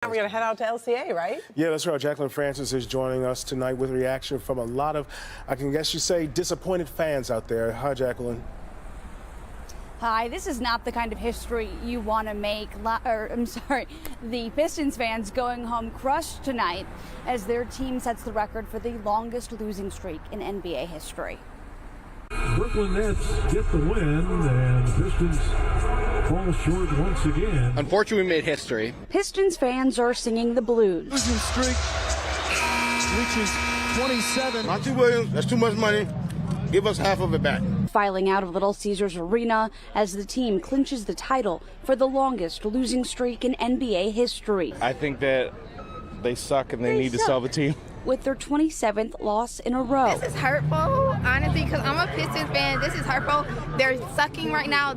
Now we're going to head out to LCA, right? Yeah, that's right. Jacqueline Francis is joining us tonight with reaction from a lot of, I can guess you say, disappointed fans out there. Hi, Jacqueline. Hi, this is not the kind of history you want to make. The Pistons fans going home crushed tonight as their team sets the record for the longest losing streak in NBA history. Brooklyn Nets get the win, and the Pistons fall short once again. Unfortunately, we made history. Pistons fans are singing the blues. Losing streak reaches 27. Monty Williams, that's too much money. Give us half of it back. Filing out of Little Caesars Arena as the team clinches the title for the longest losing streak in NBA history. I think that they suck and they need to sell the team. With their 27th loss in a row. This is hurtful, honestly, because I'm a Pistons fan. This is hurtful. They're sucking right now.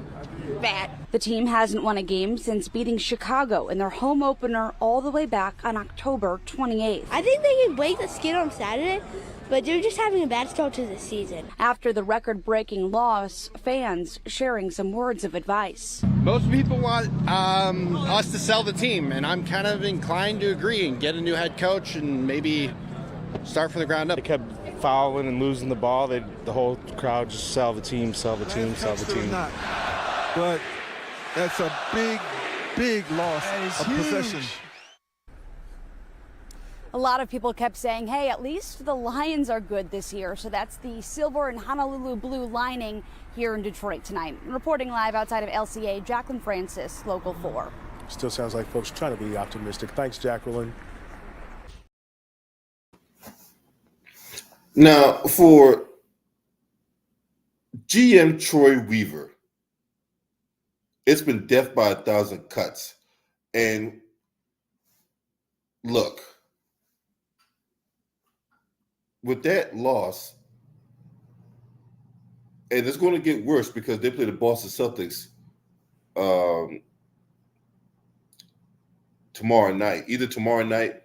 Bad. The team hasn't won a game since beating Chicago in their home opener all the way back on October 28th. I think they can break the skin on Saturday, but they're just having a bad start to the season. After the record-breaking loss, fans sharing some words of advice. Most people want us to sell the team, and I'm kind of inclined to agree and get a new head coach and maybe start from the ground up. They kept fouling and losing the ball. The whole crowd just sell the team, sell the team, sell the team. But that's a big loss of possession. A lot of people kept saying, hey, at least the Lions are good this year. So that's the silver and Honolulu blue lining here in Detroit tonight. Reporting live outside of LCA, Jacqueline Francis, Local 4. Still sounds like folks trying to be optimistic. Thanks, Jacqueline. Now, for GM Troy Weaver, it's been death by 1,000 cuts. And look, with that loss, and it's going to get worse because they play the Boston Celtics tomorrow night. Either tonight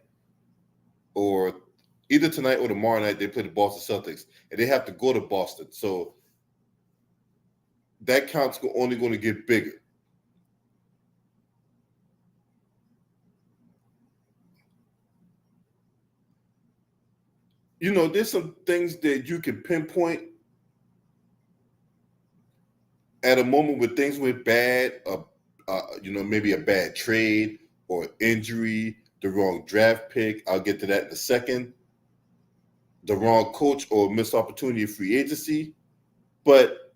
or tomorrow night, they play the Boston Celtics, and they have to go to Boston. So that count's only going to get bigger. You know, there's some things that you can pinpoint at a moment when things went bad, maybe a bad trade or injury, the wrong draft pick. I'll get to that in a second. The wrong coach or missed opportunity of free agency. But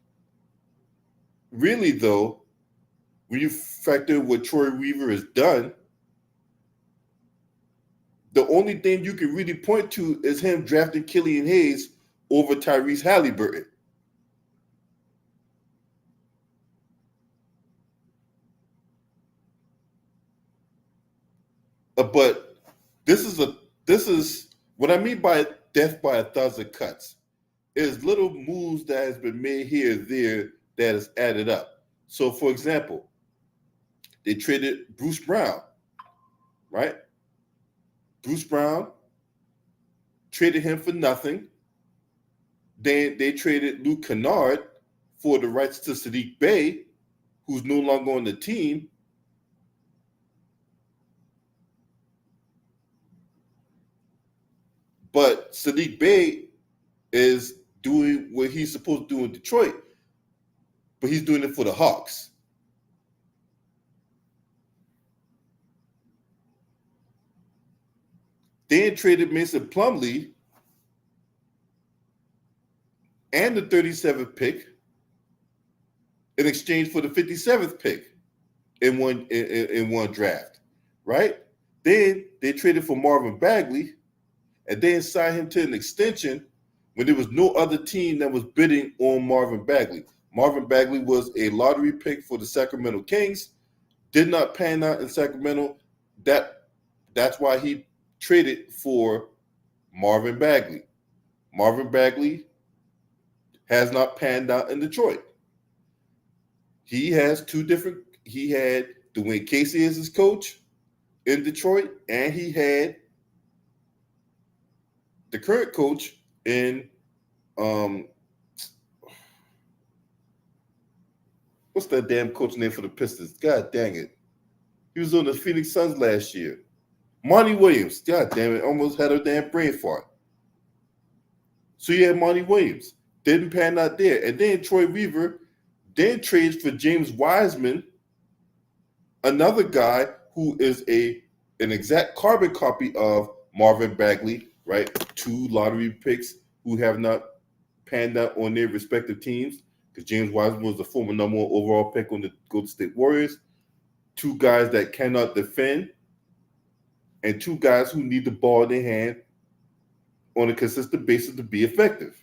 really, though, when you factor what Troy Weaver has done, the only thing you can really point to is him drafting Killian Hayes over Tyrese Halliburton. But this is what I mean by death by 1,000 cuts. Is little moves that has been made here and there that is added up. So, for example, they traded Bruce Brown, right? Bruce Brown, traded him for nothing. Then they traded Luke Kennard for the rights to Sadiq Bey, who's no longer on the team. But Sadiq Bey is doing what he's supposed to do in Detroit, but he's doing it for the Hawks. Then traded Mason Plumlee and the 37th pick in exchange for the 57th pick in one draft, right? Then they traded for Marvin Bagley and then signed him to an extension when there was no other team that was bidding on Marvin Bagley. Marvin Bagley was a lottery pick for the Sacramento Kings, did not pan out in Sacramento. That's why he traded for Marvin Bagley. Marvin Bagley has not panned out in Detroit. He had Dwayne Casey as his coach in Detroit, and he had the current coach in what's that damn coach name for the Pistons? God dang it. He was on the Phoenix Suns last year. Monty Williams, God damn it, almost had a damn brain fart. So you had Monty Williams, didn't pan out there. And then Troy Weaver then trades for James Wiseman, another guy who is an exact carbon copy of Marvin Bagley, right? 2 lottery picks who have not panned out on their respective teams, because James Wiseman was the former number 1 overall pick on the Golden State Warriors. 2 guys that cannot defend, and 2 guys who need the ball in their hand on a consistent basis to be effective.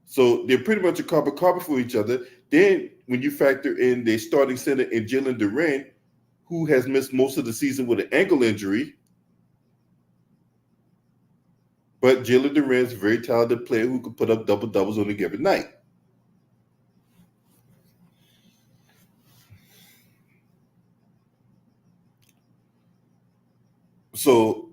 So they're pretty much a carbon copy for each other. Then when you factor in their starting center in Jalen Duren, who has missed most of the season with an ankle injury, but Jalen Duren is a very talented player who could put up double-doubles on a given night. So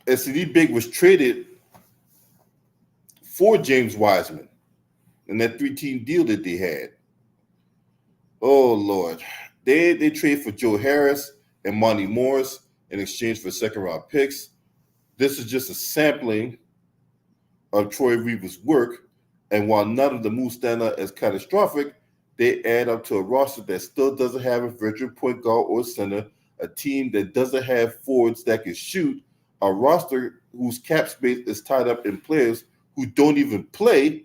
SCD Big was traded for James Wiseman in that 3-team deal that they had. Oh, Lord. They trade for Joe Harris and Monty Morris in exchange for second-round picks. This is just a sampling of Troy Weaver's work, and while none of the moves stand out as catastrophic, they add up to a roster that still doesn't have a veteran point guard or center, a team that doesn't have forwards that can shoot, a roster whose cap space is tied up in players who don't even play,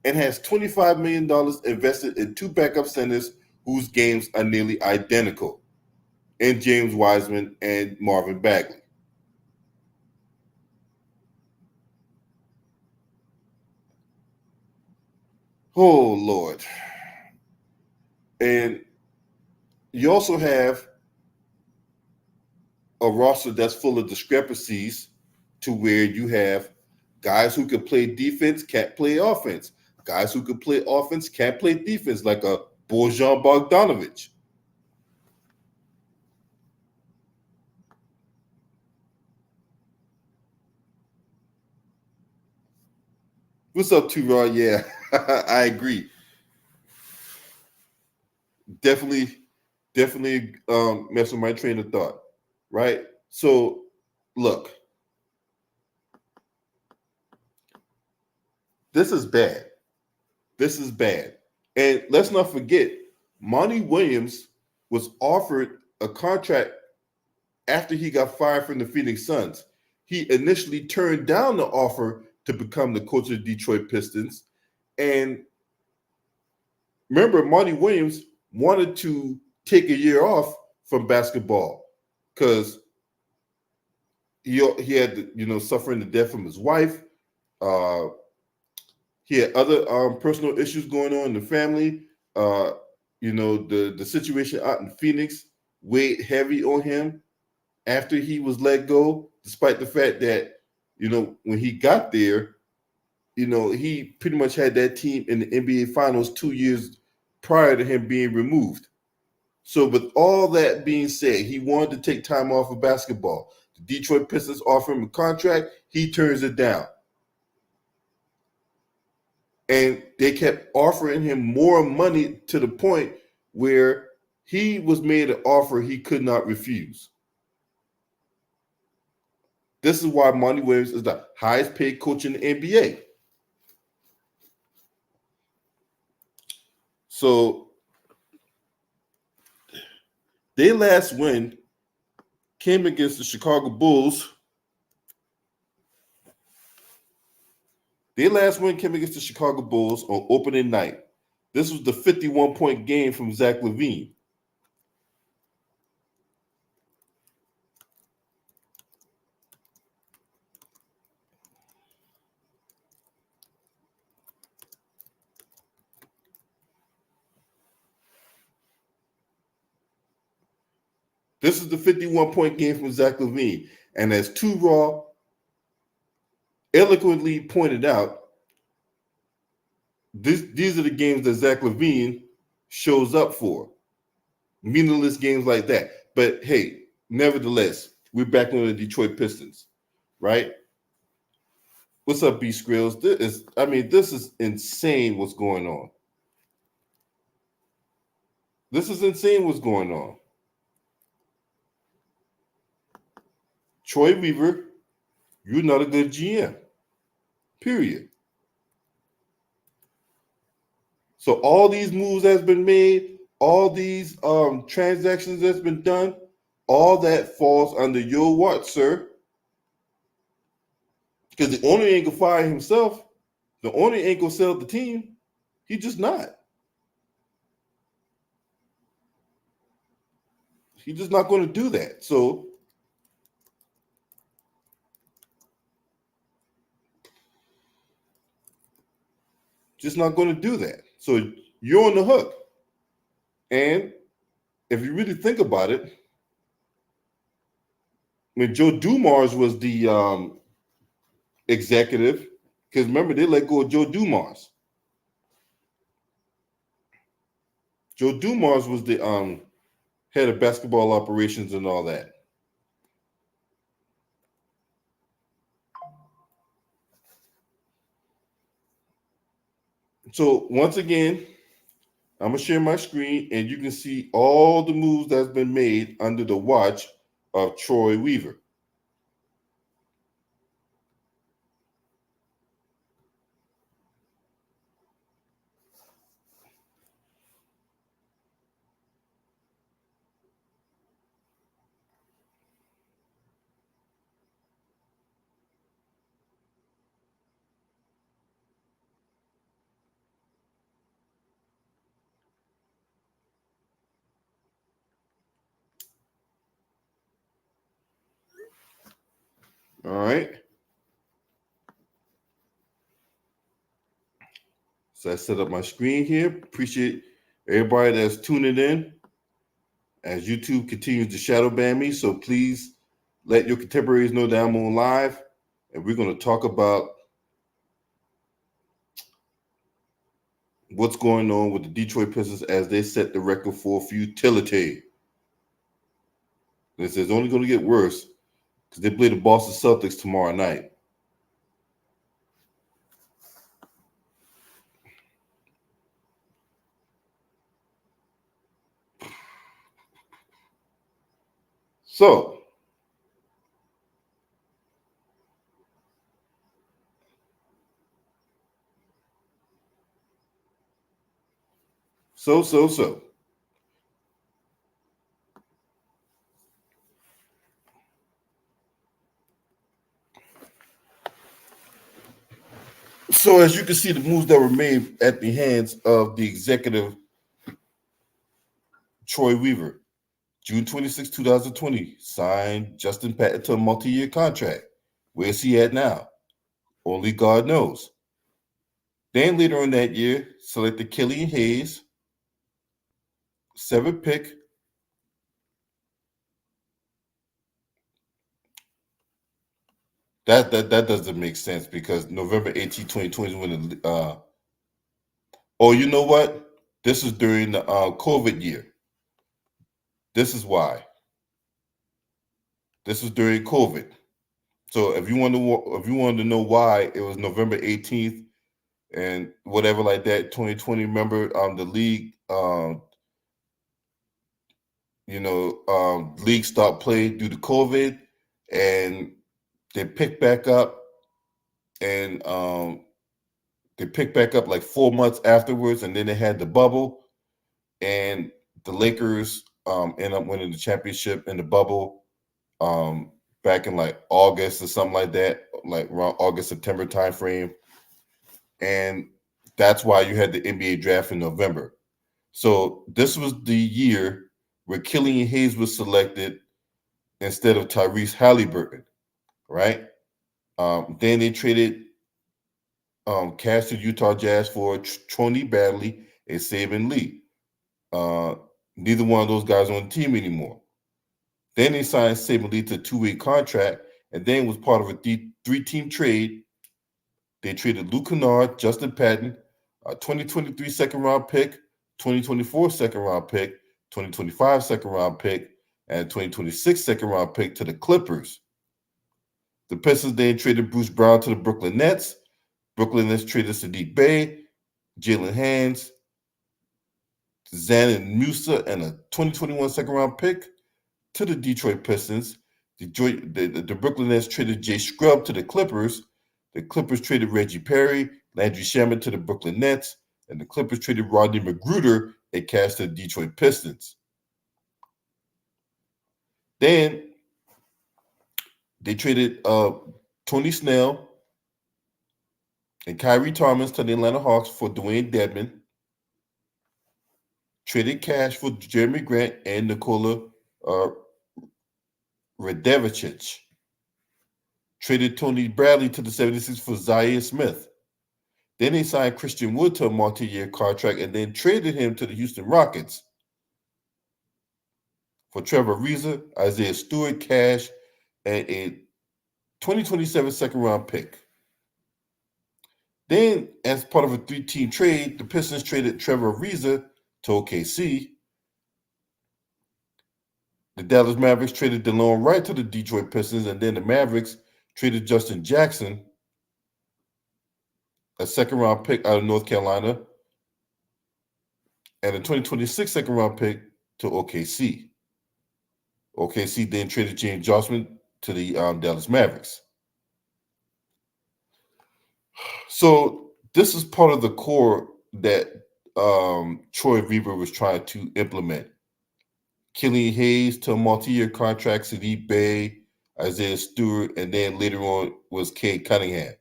and has $25 million invested in 2 backup centers whose games are nearly identical in James Wiseman and Marvin Bagley. Oh, Lord. And you also have a roster that's full of discrepancies, to where you have guys who can play defense, can't play offense. Guys who can play offense, can't play defense, like a Bojan Bogdanovic. What's up, T-Rod? Yeah, I agree. Definitely mess with my train of thought, right? So, look, this is bad. This is bad. And let's not forget, Monty Williams was offered a contract after he got fired from the Phoenix Suns. He initially turned down the offer to become the coach of the Detroit Pistons. And remember, Monty Williams wanted to take a year off from basketball because he had, suffering the death from his wife. He had other personal issues going on in the family. The situation out in Phoenix weighed heavy on him after he was let go, despite the fact that, when he got there, he pretty much had that team in the NBA Finals 2 years prior to him being removed. So with all that being said, he wanted to take time off of basketball. The Detroit Pistons offer him a contract. He turns it down. And they kept offering him more money to the point where he was made an offer he could not refuse. This is why Monty Williams is the highest paid coach in the NBA. So their last win came against the Chicago Bulls. Their last win came against the Chicago Bulls on opening night. This was the 51-point game from Zach LaVine. This is the 51-point game from Zach LaVine. And as Two Raw eloquently pointed out, these are the games that Zach LaVine shows up for. Meaningless games like that. But hey, nevertheless, we're back on the Detroit Pistons, right? What's up, B Skrills? This is insane what's going on. This is insane what's going on. Troy Weaver, you're not a good GM. Period. So all these moves that's been made, all these transactions that's been done, all that falls under your watch, sir. Because the owner ain't gonna fire himself. The owner ain't gonna sell the team. He's just not. He's just not going to do that. So just not going to do that. So you're on the hook. And if you really think about it, when Joe Dumars was the executive, because remember, they let go of Joe Dumars. Joe Dumars was the head of basketball operations and all that. So once again, I'm going to share my screen, and you can see all the moves that's been made under the watch of Troy Weaver. All right. So I set up my screen here. Appreciate everybody that's tuning in as YouTube continues to shadow ban me. So please let your contemporaries know that I'm on live. And we're going to talk about what's going on with the Detroit Pistons as they set the record for futility. This is only going to get worse because they play the Boston Celtics tomorrow night. So, So as you can see, the moves that were made at the hands of the executive Troy Weaver. June 26, 2020, signed Justin Patton to a multi-year contract. Where's he at now? Only God knows. Then later in that year, selected Killian Hayes, 7th pick. That doesn't make sense because November 18, 2020 is when the oh, you know what? This is during the COVID year. This is why. This was during COVID. So if you wanted to know why it was November 18th and whatever like that, 2020, remember the league league stopped play due to COVID, and they picked back up, and they picked back up like 4 months afterwards, and then they had the bubble, and the Lakers ended up winning the championship in the bubble back in like August or something like that, like around August, September timeframe. And that's why you had the NBA draft in November. So this was the year where Killian Hayes was selected instead of Tyrese Halliburton, right? Then they traded cash to Utah Jazz for Tony Bradley and Saban Lee. Neither one of those guys on the team anymore. Then they signed Saban Lee to a 2-way contract, and then was part of a 3-team trade. They traded Luke Kennard, Justin Patton, a 2023 second-round pick, 2024 second-round pick, 2025 second-round pick, and 2026 second-round pick to the Clippers. The Pistons then traded Bruce Brown to the Brooklyn Nets. Brooklyn Nets traded Sadiq Bey, Jalen Hands, Zanin Musa, and a 2021 second-round pick to the Detroit Pistons. The Brooklyn Nets traded Jay Scrubb to the Clippers. The Clippers traded Reggie Perry, Landry Shamet to the Brooklyn Nets, and the Clippers traded Rodney McGruder and cash to the Detroit Pistons. Then they traded Tony Snell and Kyrie Thomas to the Atlanta Hawks for Dwayne Dedmon. Traded cash for Jeremy Grant and Nikola Radevicic. Traded Tony Bradley to the 76ers for Zaire Smith. Then they signed Christian Wood to a multi-year contract and then traded him to the Houston Rockets for Trevor Ariza, Isaiah Stewart, cash, and a 2027 second-round pick. Then, as part of a three-team trade, the Pistons traded Trevor Ariza to OKC. The Dallas Mavericks traded DeLon Wright to the Detroit Pistons, and then the Mavericks traded Justin Jackson, a second-round pick out of North Carolina, and a 2026 second-round pick to OKC. OKC then traded James Johnson to the Dallas Mavericks. So this is part of the core that Troy Weaver was trying to implement. Killian Hayes to a multi-year contract, Sadiq Bey, Isaiah Stewart, and then later on was Cade Cunningham,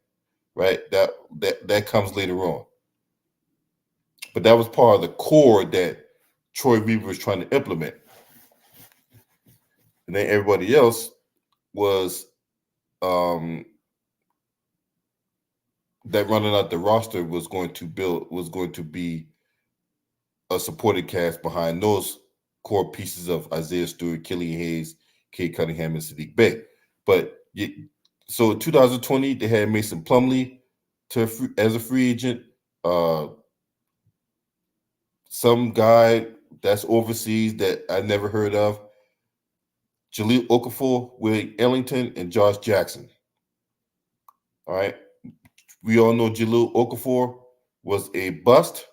right? That comes later on. But that was part of the core that Troy Weaver was trying to implement. And then everybody else was that running out the roster was going to be a supporting cast behind those core pieces of Isaiah Stewart, Killian Hayes, Cade Cunningham, and Sadiq Bey. But so in 2020, they had Mason Plumlee as a free agent. Some guy that's overseas that I never heard of, Jahlil Okafor, Will Ellington, and Josh Jackson. All right. We all know Jahlil Okafor was a bust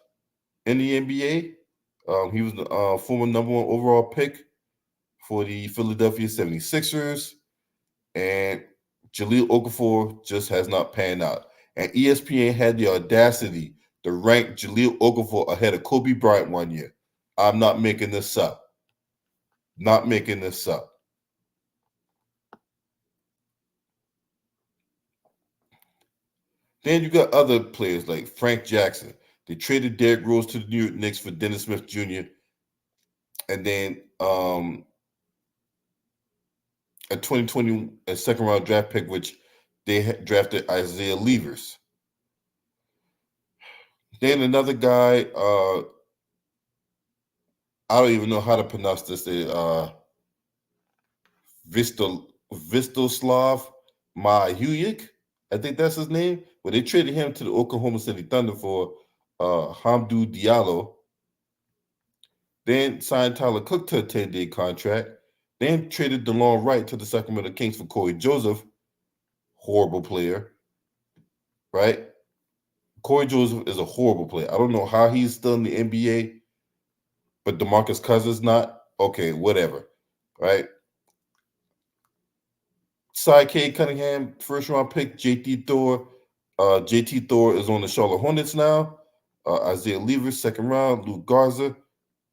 in the NBA. He was the former number 1 overall pick for the Philadelphia 76ers. And Jahlil Okafor just has not panned out. And ESPN had the audacity to rank Jahlil Okafor ahead of Kobe Bryant one year. I'm not making this up. Not making this up. Then you got other players like Frank Jackson. They traded Derrick Rose to the New York Knicks for Dennis Smith Jr. And then a 2020 second-round draft pick, which they drafted Isaiah Levers. Then another guy, I don't even know how to pronounce this. Vistoslav Mahuyik, I think that's his name. But they traded him to the Oklahoma City Thunder for Hamdou Diallo. Then signed Tyler Cook to a 10-day contract. Then traded DeLon Wright to the Sacramento Kings for Corey Joseph. Horrible player, right? Corey Joseph is a horrible player. I don't know how he's still in the NBA, but DeMarcus Cousins not. Okay, whatever, right? Side Cade Cunningham, first-round pick, JT Thor. JT Thor is on the Charlotte Hornets now. Isaiah Levers, second round. Luke Garza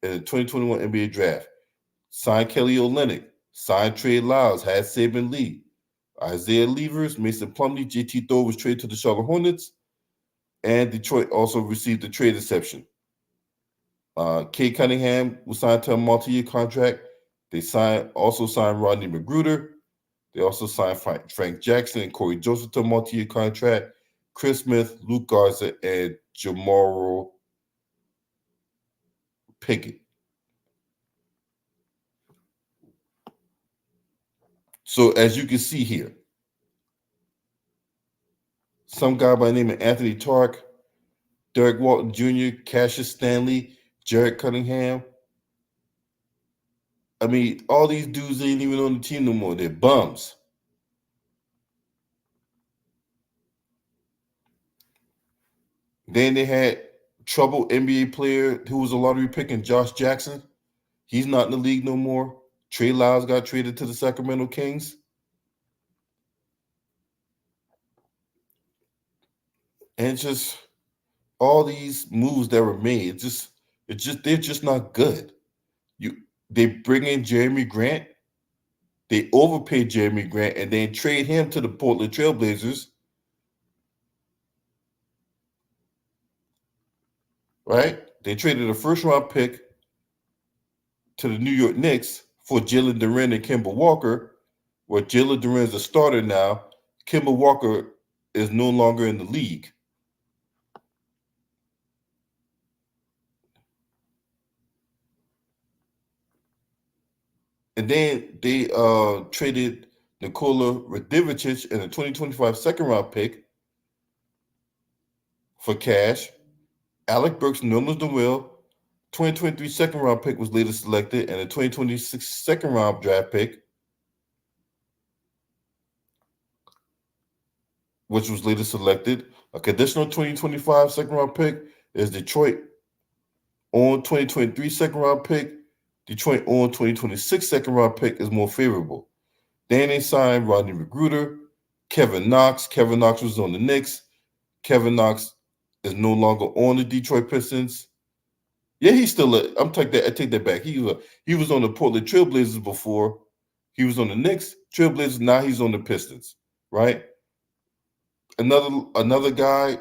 in the 2021 NBA draft. Signed Kelly Olynyk. Signed Trey Lyles. Had Saban Lee. Isaiah Levers, Mason Plumlee, JT Thor was traded to the Charlotte Hornets. And Detroit also received a trade exception. Cade Cunningham was signed to a multi-year contract. They also signed Rodney McGruder. They also signed Frank Jackson and Corey Joseph to a multi-year contract. Chris Smith, Luke Garza, and Jamoro Pickett. So as you can see here, some guy by the name of Anthony Tark, Derek Walton Jr., Cassius Stanley, Jared Cunningham. I mean, all these dudes ain't even on the team no more. They're bums. Then they had trouble NBA player who was a lottery pick in Josh Jackson. He's not in the league no more. Trey Lyles got traded to the Sacramento Kings. And just all these moves that were made, they're just not good. They bring in Jeremy Grant, they overpay Jeremy Grant, and then trade him to the Portland Trailblazers. Right? They traded a first round pick to the New York Knicks for Jalen Duren and Kemba Walker, where Jalen Duren is a starter now. Kemba Walker is no longer in the league. And then they traded Nikola Radivicic in a 2025 second round pick for cash. Alec Burks, known as the Will, 2023 second round pick was later selected, and a 2026 second round draft pick, which was later selected. A conditional 2025 second round pick is Detroit on 2023 second round pick. Detroit on 2026 second round pick is more favorable. Then they signed Rodney McGruder, Kevin Knox. Kevin Knox was on the Knicks. Kevin Knox is no longer on the Detroit Pistons. Yeah, he's still. I take that back. He was on the Portland Trailblazers before. He was on the Knicks, Trailblazers. Now he's on the Pistons. Right. Another guy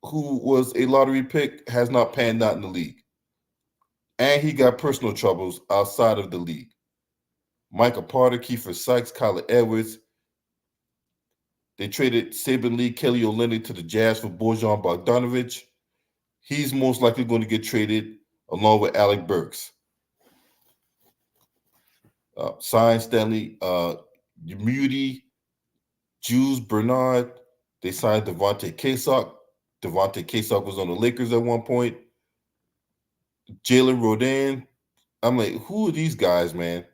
who was a lottery pick has not panned out in the league, and he got personal troubles outside of the league. Michael Porter, Kiefer Sykes, Kyler Edwards. They traded Saban Lee, Kelly Olynyk to the Jazz for Bojan Bogdanovic. He's most likely going to get traded along with Alec Burks. Signed Stanley Muti, Jules Bernard. They signed Devontae Kasok. Devontae Kasok was on the Lakers at one point. Jalen Rodan. I'm like, who are these guys, man?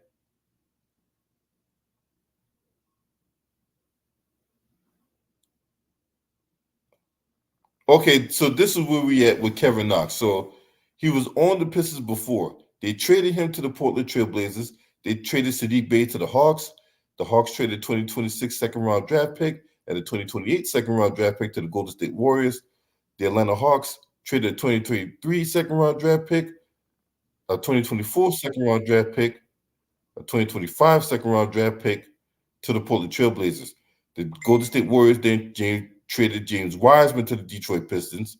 Okay, so this is where we at with Kevin Knox. So he was on the Pistons before. They traded him to the Portland Trailblazers. They traded Sadiq Bey to the Hawks. The Hawks traded 2026 second round draft pick and a 2028 second round draft pick to the Golden State Warriors. The Atlanta Hawks traded a 2023 second round draft pick, a 2024 second round draft pick, a 2025 second round draft pick to the Portland Trailblazers. The Golden State Warriors then traded James Wiseman to the Detroit Pistons.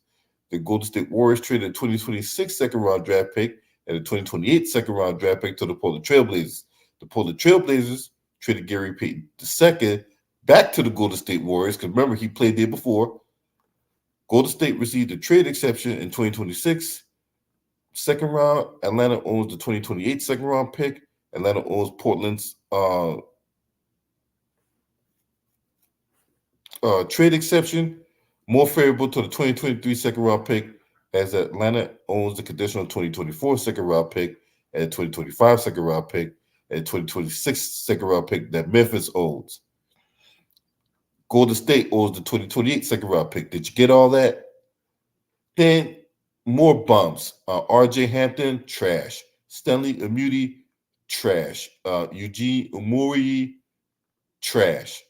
The Golden State Warriors traded a 2026 second round draft pick and a 2028 second round draft pick to the Portland Trailblazers. The Portland Trailblazers traded Gary Payton II back to the Golden State Warriors, because remember, he played there before. Golden State received a trade exception in 2026 second round. Atlanta owns the 2028 second round pick. Atlanta owns Portland's trade exception, more favorable to the 2023 second round pick, as Atlanta owns the conditional 2024 second round pick and a 2025 second round pick and a 2026 second round pick that Memphis owns. Golden State owns the 2028 second round pick. Did you get all that? Then more bumps. RJ Hampton, trash. Stanley Muti, trash. Eugene Umuri, trash.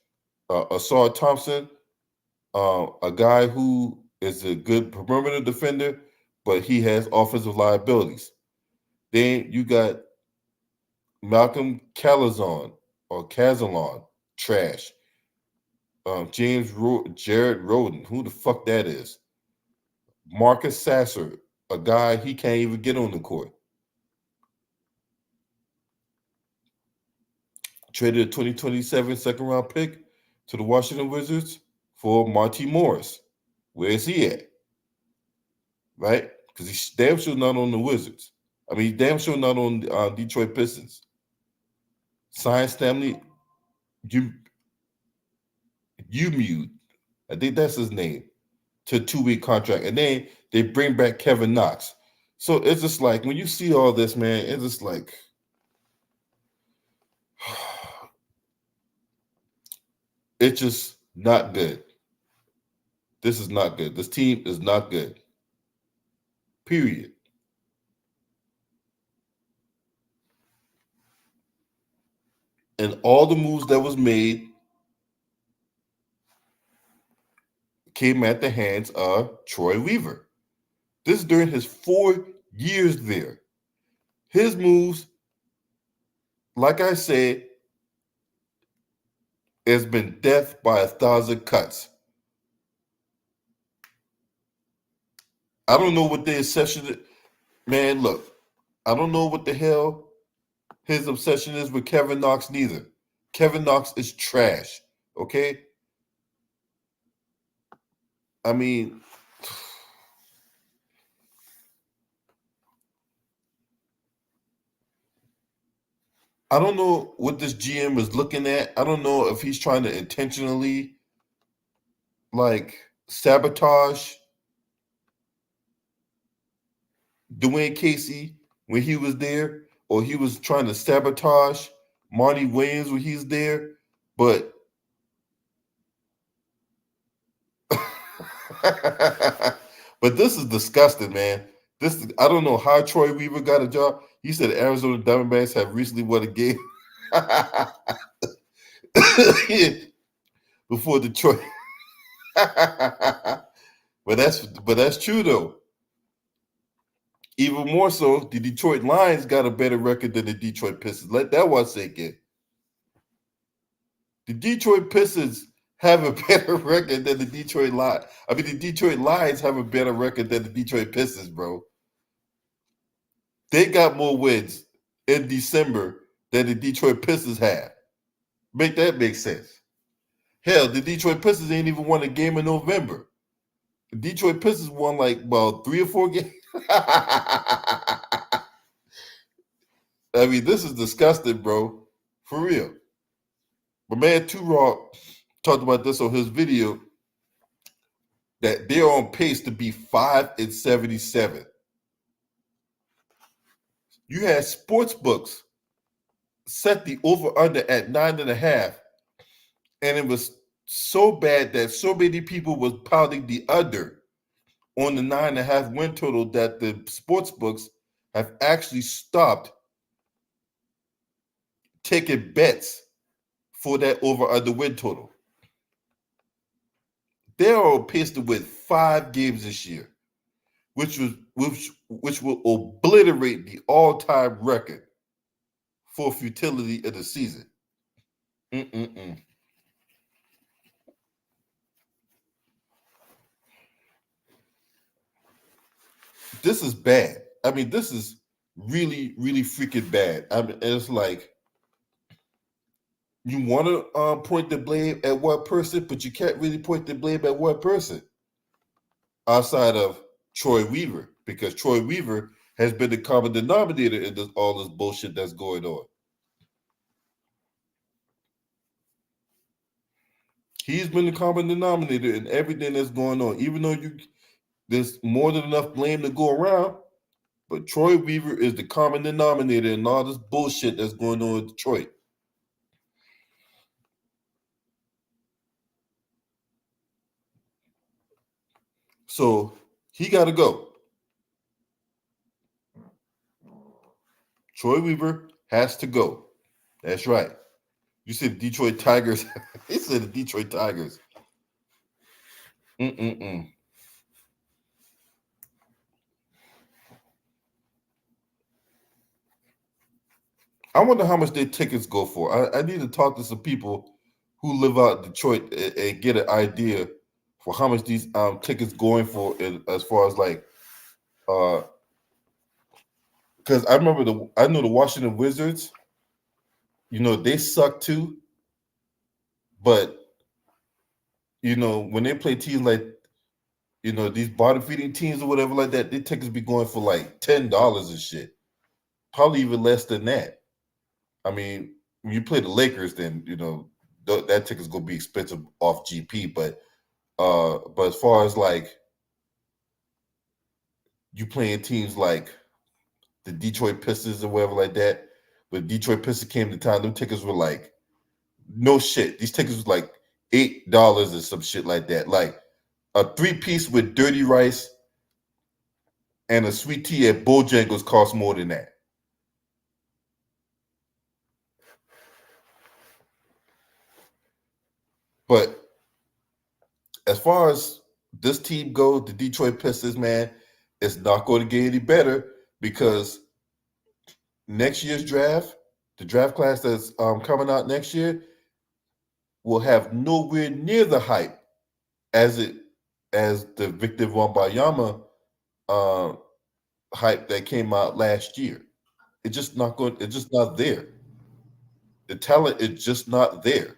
Asar Thompson, a guy who is a good perimeter defender, but he has offensive liabilities. Then you got Malcolm Calazon or Cazalon, trash. Jared Roden, who the fuck that is? Marcus Sasser, a guy he can't even get on the court. Traded a 2027 second round pick to the Washington Wizards for Monty Morris. Where is he at? Right? Because he's damn sure not on the Wizards. I mean, he's damn sure not on Detroit Pistons. Signed Stanley Umute, I think that's his name, to a 2-week contract. And then they bring back Kevin Knox. So it's just like, when you see all this, man, it's just like, it's just not good. This is not good. This team is not good. Period. And all the moves that was made came at the hands of Troy Weaver. This is during his 4 years there. His moves, like I said, has been death by 1,000 cuts. I don't know what the obsession is. Man, look, I don't know what the hell his obsession is with Kevin Knox neither. Kevin Knox is trash, okay? I mean, I don't know what this GM is looking at. I don't know if he's trying to intentionally, like, sabotage Dwayne Casey when he was there, or he was trying to sabotage Monty Williams when he's there. But but this is disgusting, man. I don't know how Troy Weaver got a job. He said Arizona Diamondbacks have recently won a game before Detroit. but that's true though. Even more so, the Detroit Lions got a better record than the Detroit Pistons. Let that one sink in. The Detroit Pistons have a better record than the Detroit Lions. I mean, the Detroit Lions have a better record than the Detroit Pistons, bro. They got more wins in December than the Detroit Pistons have. Make that make sense. Hell, the Detroit Pistons ain't even won a game in November. The Detroit Pistons won like about 3 or 4 games. I mean, this is disgusting, bro. For real. But man, Too Raw talked about this on his video, that they're on pace to be 5-77. You had sports books set the over-under at 9.5, and it was so bad that so many people was pounding the under on the 9.5 win total that the sports books have actually stopped taking bets for that over-under win total. They're on pace to win 5 games this year, which will obliterate the all-time record for futility of the season. This is bad. I mean, this is really, really freaking bad. I mean, it's like you want to point the blame at one person, but you can't really point the blame at one person outside of Troy Weaver, because Troy Weaver has been the common denominator in all this bullshit that's going on. He's been the common denominator in everything that's going on, even though there's more than enough blame to go around. But Troy Weaver is the common denominator in all this bullshit that's going on in Detroit. So he got to go. Troy Weaver has to go. That's right. You said the Detroit Tigers. He said the Detroit Tigers. I wonder how much their tickets go for. I need to talk to some people who live out in Detroit and get an idea for how much these tickets going for, as far as like, because I know the Washington Wizards, you know, they suck too. But, you know, when they play teams like, you know, these bottom feeding teams or whatever like that, their tickets be going for like $10 and shit. Probably even less than that. I mean, when you play the Lakers, then, you know, that ticket's going to be expensive off GP. But as far as like you playing teams like the Detroit Pistons or whatever like that, when Detroit Pistons came to town, them tickets were like, no shit. These tickets was like $8 or some shit like that. Like a 3-piece with dirty rice and a sweet tea at Bojangles costs more than that. But as far as this team goes, the Detroit Pistons, man, it's not going to get any better because next year's draft, the draft class that's coming out next year, will have nowhere near the hype as the Victor Wembanyama hype that came out last year. It's just not going. It's just not there. The talent is just not there.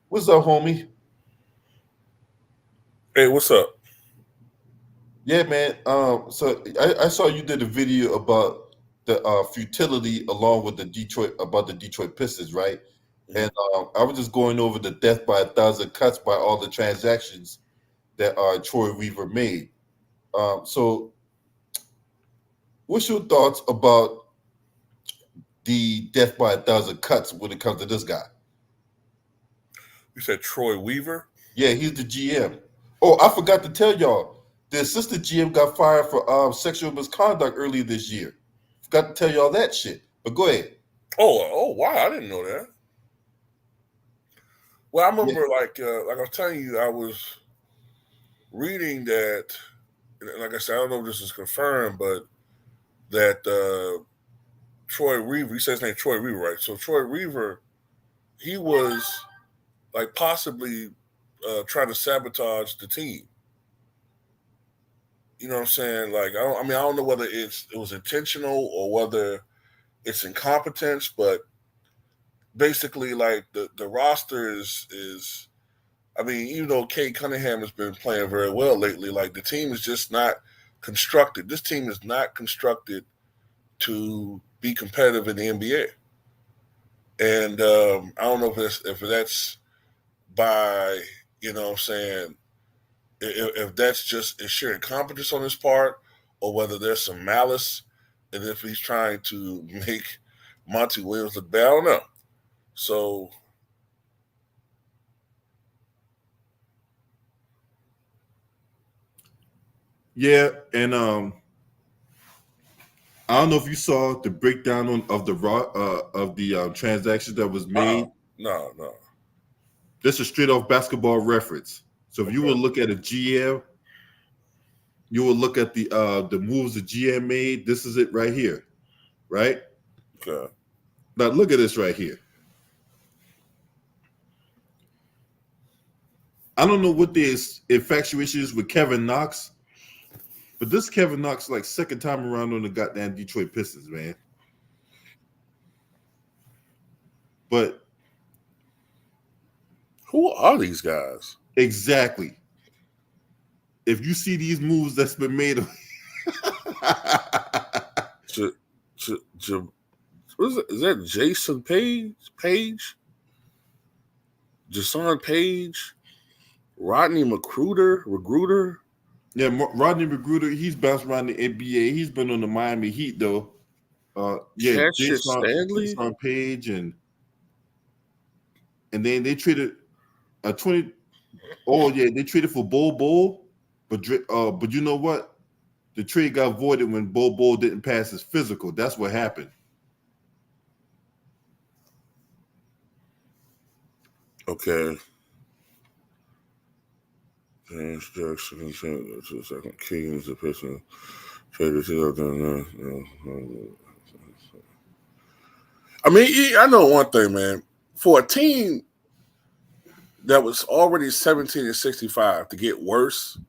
What's up, homie? Hey, what's up? Yeah, man. So I saw you did a video about the futility along with the Detroit Pistons, right? And I was just going over the death by 1,000 cuts by all the transactions that Troy Weaver made. So, what's your thoughts about the death by 1,000 cuts when it comes to this guy? You said Troy Weaver? Yeah, he's the GM. Oh, I forgot to tell y'all, the assistant GM got fired for sexual misconduct earlier this year. Forgot to tell y'all that shit. But go ahead. Oh, wow! I didn't know that. Well, I remember, like I was telling you, I was reading that, like I said, I don't know if this is confirmed, but that Troy Weaver, he said his name Troy Weaver, right? So Troy Weaver, he was like possibly trying to sabotage the team. You know what I'm saying? Like I don't know whether it was intentional or whether it's incompetence, but basically, like the roster is. I mean, even though Kate Cunningham has been playing very well lately, like the team is just not constructed. This team is not constructed to be competitive in the NBA. And I don't know if that's by, you know what I'm saying, if that's just sheer incompetence on his part or whether there's some malice and if he's trying to make Monty Williams look bad, I don't know. So yeah, and I don't know if you saw the breakdown of the transactions that was made. No. This is straight off Basketball Reference. So if you will look at a GM, you will look at the moves the GM made. This is it right here, right? Okay. Now look at this right here. I don't know what the infatuation is with Kevin Knox, but this Kevin Knox like second time around on the goddamn Detroit Pistons, man. But who are these guys? Exactly. If you see these moves that's been made, what is it? Is that Jason Page? Jason Page? Rodney Magruder? Yeah, Rodney Magruder, he's bounced around the NBA. He's been on the Miami Heat, though. Cassius Stanley? Jason Page, and then they traded a 20. Oh, yeah, they traded for Bol, but you know what? The trade got voided when Bol didn't pass his physical. That's what happened. Okay. James Jackson, second Kings, the Pistons traded to. I mean, I know one thing, man. For a team that was already 17-65 to get worse,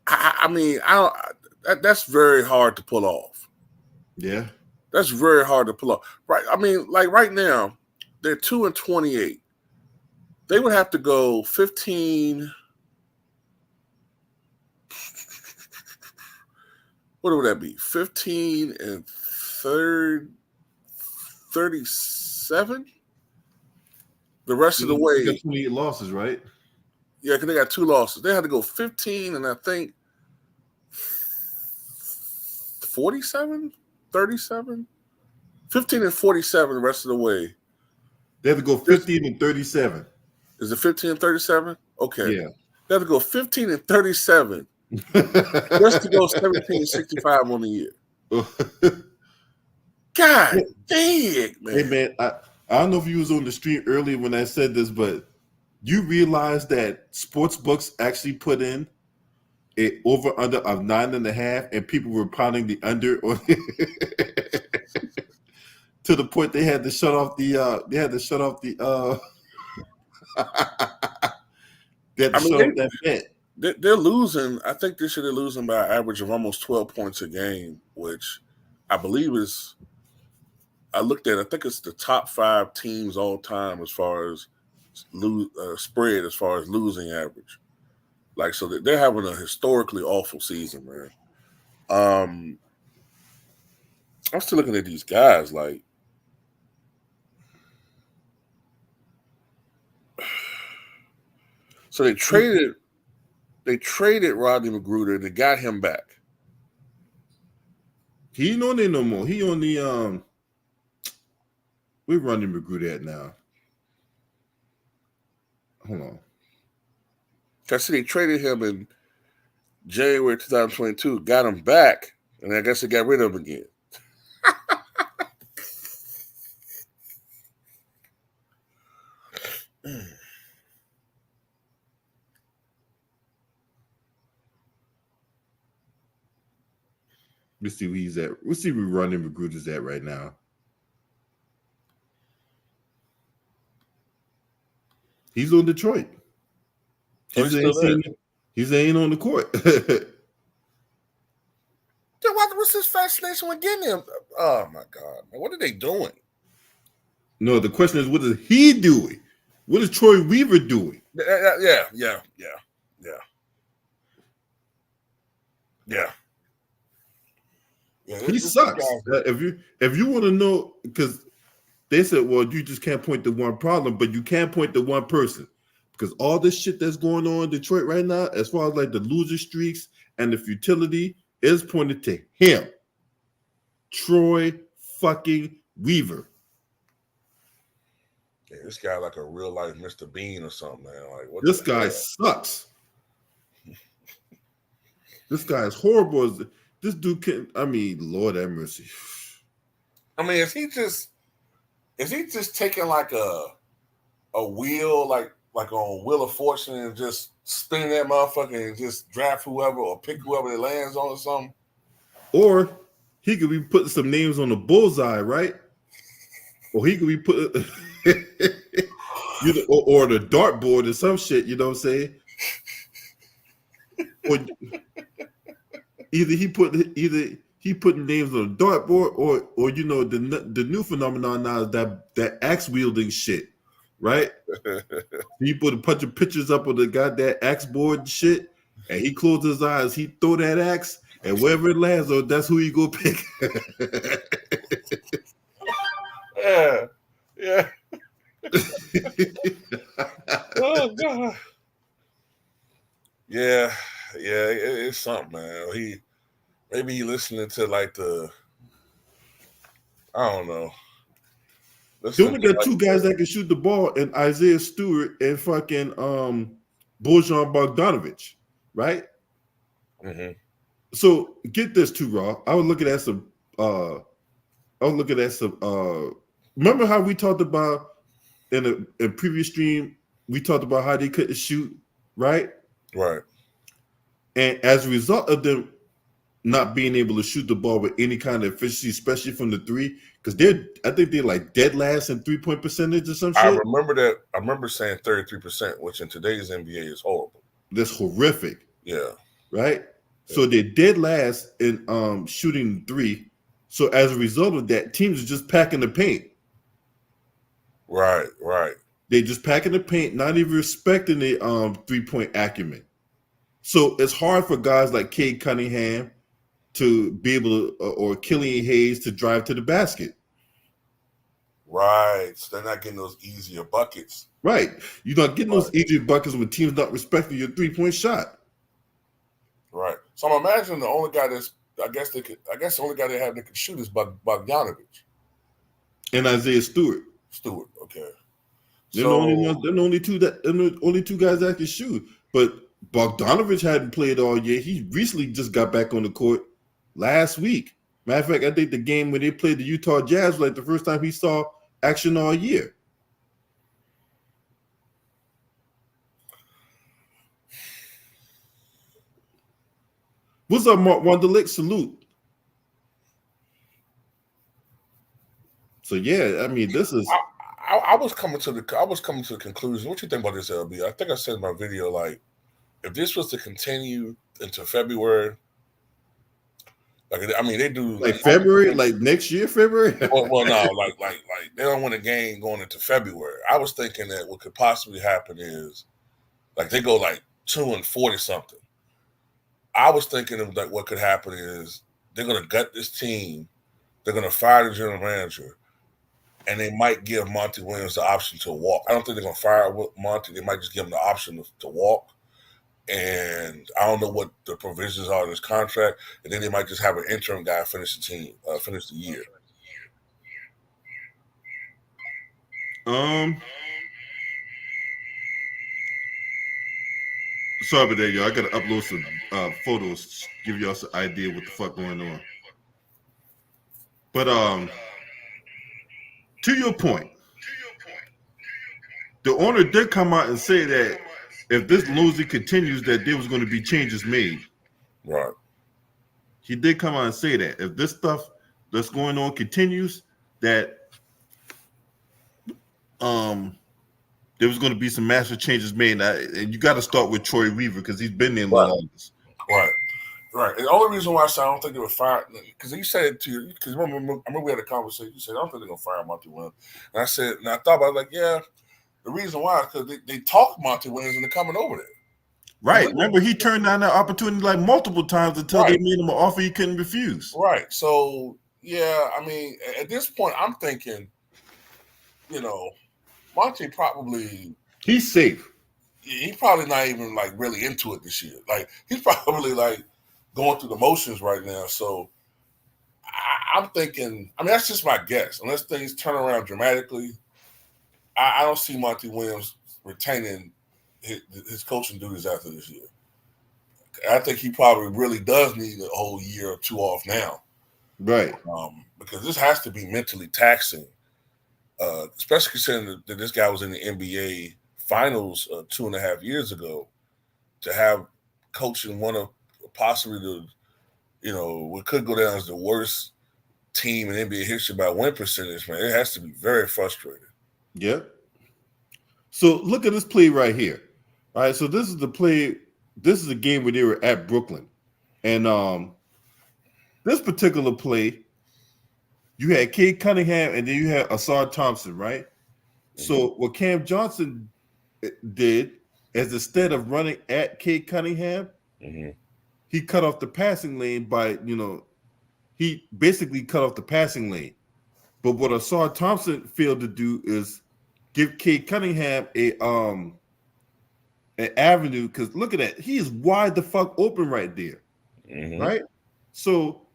I mean, that's very hard to pull off. Yeah, that's very hard to pull off. Right? I mean, like right now, they're 2-28. They would have to go 15. What would that be? 15 and 37? The rest of the way. They got 28 losses, right? Yeah, because they got 2 losses. They had to go 15 and I think 47? 37? 15 and 47 the rest of the way. They have to go 15 and 37. Is it 15 and 37? Okay. Yeah. They have to go 15 and 37 just to go 1765 on the year. God dang, man. Hey man, I don't know if you was on the stream earlier when I said this, but you realize that sports books actually put in a over under of 9.5, and people were pounding the under on to the point they had to shut off the they had to shut off that bet. They're losing. I think this year they're losing by an average of almost 12 points a game, which I believe is. I looked at. I think it's the top 5 teams all time as far as spread, as far as losing average. Like, so they're having a historically awful season, man. I'm still looking at these guys like. So they traded Rodney Magruder. They got him back. He ain't on there no more. He on the where Rodney Magruder at now? Hold on. I see they traded him in January 2022, got him back, and I guess they got rid of him again. Let's see where he's at. Let's see where Rodney Magruder's at right now. He's on Detroit. He's ain't on the court. What's this fascination with getting him? Oh my God, man. What are they doing? No, the question is, what is he doing? What is Troy Weaver doing? Yeah. He sucks. If you want to know, because they said, well, you just can't point to one problem, but you can point to one person. Because all this shit that's going on in Detroit right now, as far as like the loser streaks and the futility, is pointed to him. Troy fucking Weaver. Yeah, this guy like a real life Mr. Bean or something, man. Like, this guy sucks. This guy is horrible. This dude can. I mean, Lord have mercy. I mean, is he just taking like a wheel, like on Wheel of Fortune, and just spinning that motherfucker and just draft whoever or pick whoever it lands on or something? Or he could be putting some names on the bullseye, right? Or he could be putting, or the dartboard or some shit. You know what I'm saying? Or either he putting names on the dartboard, or you know the new phenomenon now is that axe wielding shit, right? He put a bunch of pictures up on the goddamn axe board and shit, and he closed his eyes, he throw that axe, and wherever it lands on, that's who he go pick. Yeah. Oh God. Yeah, it's something, man. Maybe he listening to like I don't know. You only got two guys that can shoot the ball, and Isaiah Stewart and fucking Bojan Bogdanovic, right? Mm-hmm. So get this too, Raw. I was looking at some. Remember how we talked about in a previous stream? We talked about how they couldn't shoot, right? Right. And as a result of them not being able to shoot the ball with any kind of efficiency, especially from the three, because I think they're like dead last in 3-point percentage or some shit. I remember that. I remember saying 33%, which in today's NBA is horrible. That's horrific. Yeah. Right? Yeah. So they're dead last in shooting three. So as a result of that, teams are just packing the paint. Right. They just packing the paint, not even respecting the 3-point acumen. So it's hard for guys like Cade Cunningham to be able to, or Killian Hayes to drive to the basket. Right. So they're not getting those easier buckets. Right. You're not getting those easier buckets when teams not respecting your 3-point shot. Right. So I'm imagining the only guy the only guy they have that can shoot is Bogdanovic. And Isaiah Stewart. Okay. They're the only two guys that can shoot. But Bogdanovich hadn't played all year. He recently just got back on the court last week. Matter of fact, I think the game when they played the Utah Jazz was like the first time he saw action all year. What's up, Mark Wonderlick? Salute. So yeah, I mean, this is. I was coming to the conclusion. What you think about this, LB? I think I said in my video, like, if this was to continue into February, like, I mean, they do like February, like next year, February. well, no, like they don't win a game going into February. I was thinking that what could possibly happen is, like, they go like 2-40 something. I was thinking of like what could happen is they're gonna gut this team, they're gonna fire the general manager, and they might give Monty Williams the option to walk. I don't think they're gonna fire Monty. They might just give him the option to walk. And I don't know what the provisions are in his contract. And then they might just have an interim guy finish the year. Sorry about that, y'all. I gotta upload some photos, give y'all some idea what the fuck going on. But to your point, the owner did come out and say that if this losing continues, that there was going to be changes made. Right. He did come out and say that if this stuff that's going on continues, that there was going to be some massive changes made. And you got to start with Troy Weaver because he's been there longest. Right. And the only reason why I said I don't think they were fired, because he said to you, because I remember we had a conversation. You said, I don't think they're going to fire Monty Williams. And I said, and I thought about it, like, yeah, the reason why is because they talked Monty Williams into coming over there. Right. Remember, he turned down that opportunity like multiple times until they made him an offer he couldn't refuse. Right. So, yeah, I mean, at this point, I'm thinking, Monty probably... He's safe. He's probably not even, like, really into it this year. Like, he's probably, like, going through the motions right now. So I'm thinking, I mean, that's just my guess. Unless things turn around dramatically, I don't see Monty Williams retaining his coaching duties after this year. I think he probably really does need a whole year or two off now. Right. Because this has to be mentally taxing, especially considering that this guy was in the NBA finals 2.5 years ago, to have coaching one of possibly what could go down as the worst team in NBA history by win percentage, man. It has to be very frustrating. Yep. So look at this play right here. All right, so this is the play. This is a game where they were at Brooklyn, and this particular play, you had Cade Cunningham, and then you had Asar Thompson, right? Mm-hmm. So what Cam Johnson did is instead of running at Cade Cunningham, he cut off the passing lane by, he basically cut off the passing lane. But what Asar Thompson failed to do is give Cade Cunningham an avenue, because look at that. He is wide the fuck open right there. Right? So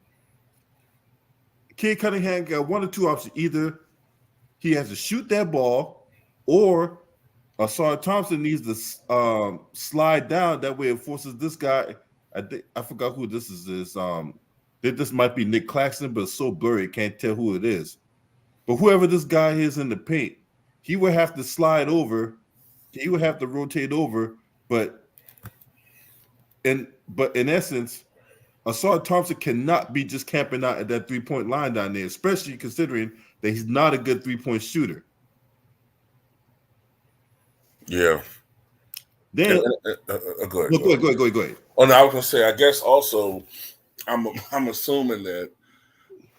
Cade Cunningham got one or two options. Either he has to shoot that ball, or Asar Thompson needs to slide down. That way it forces this guy. I forgot who this is. This might be Nick Claxton, but it's so blurry, can't tell who it is. But whoever this guy is in the paint, he would have to slide over. He would have to rotate over. But in essence, Asar Thompson cannot be just camping out at that 3-point line down there, especially considering that he's not a good 3-point shooter. Yeah. Then go ahead. Oh no, I was gonna say. I guess also, I'm assuming that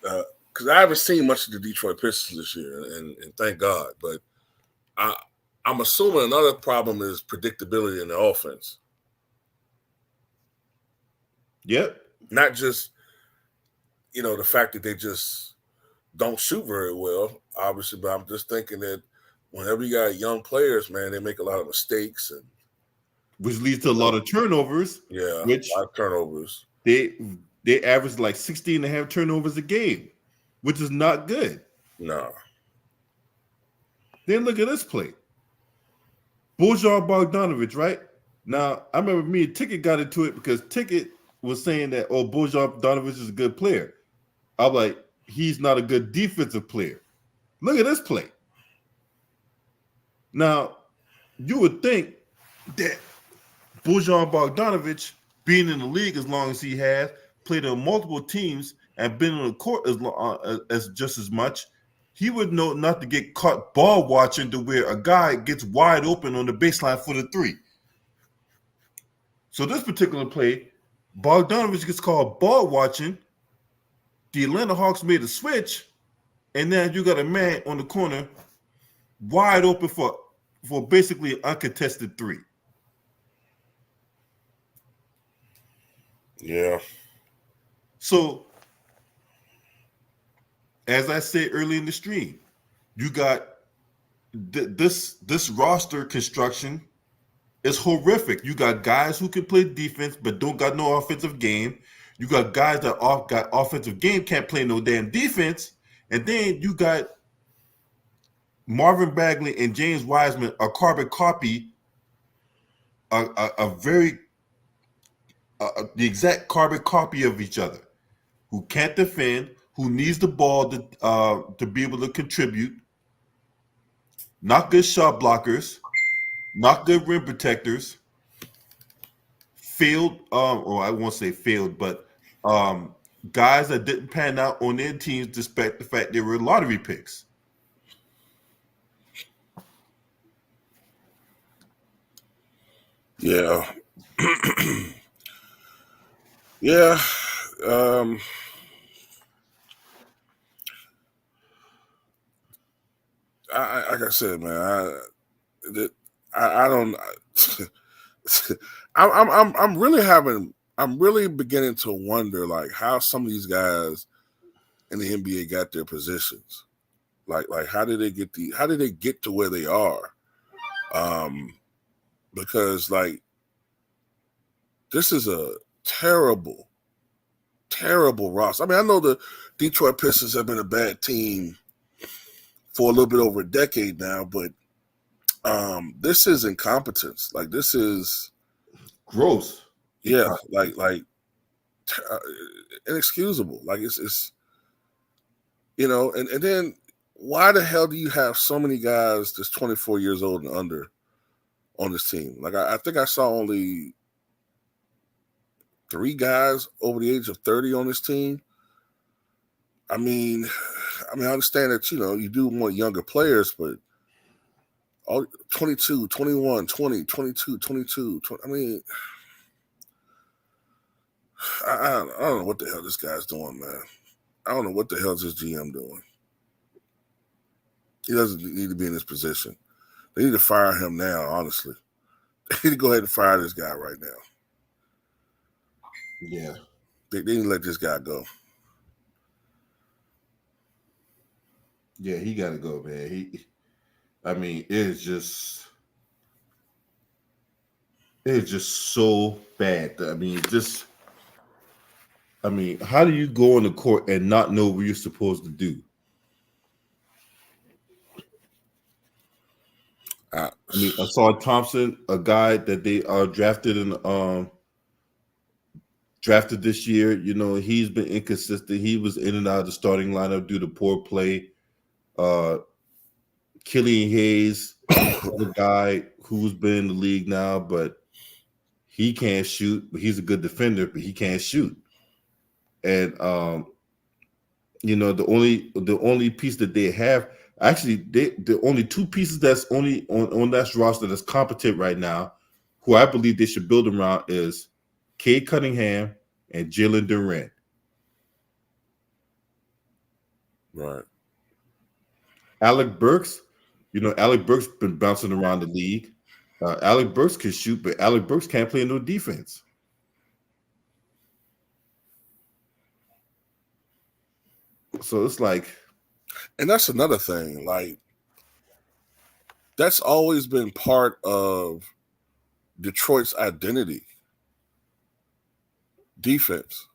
because I haven't seen much of the Detroit Pistons this year, and thank God. But I'm assuming another problem is predictability in the offense. Yep. Not just the fact that they just don't shoot very well, obviously, but I'm just thinking that whenever you got young players, man, they make a lot of mistakes, and which leads to a lot of turnovers. Yeah, which a lot of turnovers. They average like 16.5 turnovers a game, which is not good. No. Then look at this play. Bojan Bogdanovic, right? Now, I remember me and Ticket got into it because Ticket was saying that, oh, Bojan Bogdanovic is a good player. I'm like, he's not a good defensive player. Look at this play. Now, you would think that Bojan Bogdanovic, being in the league as long as he has, played on multiple teams and been on the court as just as much, he would know not to get caught ball watching to where a guy gets wide open on the baseline for the three. So this particular play, Bogdanovic gets called ball watching. The Atlanta Hawks made a switch, and then you got a man on the corner wide open for basically an uncontested three. Yeah. So, as I said early in the stream, you got this roster construction is horrific. You got guys who can play defense but don't got no offensive game. You got guys that got offensive game, can't play no damn defense. And then you got Marvin Bagley and James Wiseman, a carbon copy, the exact carbon copy of each other, who can't defend, who needs the ball to be able to contribute, not good shot blockers, not good rim protectors, failed, or I won't say failed, but guys that didn't pan out on their teams despite the fact they were lottery picks. Yeah. Yeah. Like I said, man, I don't. I'm really beginning to wonder like how some of these guys in the NBA got their positions. Like how did they get to where they are? Because like this is a terrible roster. I mean, I know the Detroit Pistons have been a bad team for a little bit over a decade now, but this is incompetence. Like this is gross. Yeah, like inexcusable. Like it's and then why the hell do you have so many guys that's 24 years old and under on this team? Like I think I saw only 3 guys over the age of 30 on this team. I mean, I understand that, you do want younger players, but all 22, 21, 20, 22, 22, 20, I mean, I don't know what the hell this guy's doing, man. I don't know what the hell's this GM doing. He doesn't need to be in this position. They need to fire him now, honestly. They need to go ahead and fire this guy right now. Yeah. They need to let this guy go. Yeah, he got to go, man. It's just so bad. How do you go on the court and not know what you're supposed to do? Asad Thompson, a guy that they drafted this year, he's been inconsistent. He was in and out of the starting lineup due to poor play. Killian Hayes, the guy who's been in the league now, but he can't shoot. But he's a good defender, but he can't shoot. And the only piece that they have, actually, the only 2 pieces that's only on that roster that's competent right now, who I believe they should build around, is Cade Cunningham and Jalen Durant. Right. Alec Burks, Alec Burks been bouncing around the league. Alec Burks can shoot, but Alec Burks can't play no defense. So it's like, and that's another thing. Like, that's always been part of Detroit's identity. Defense.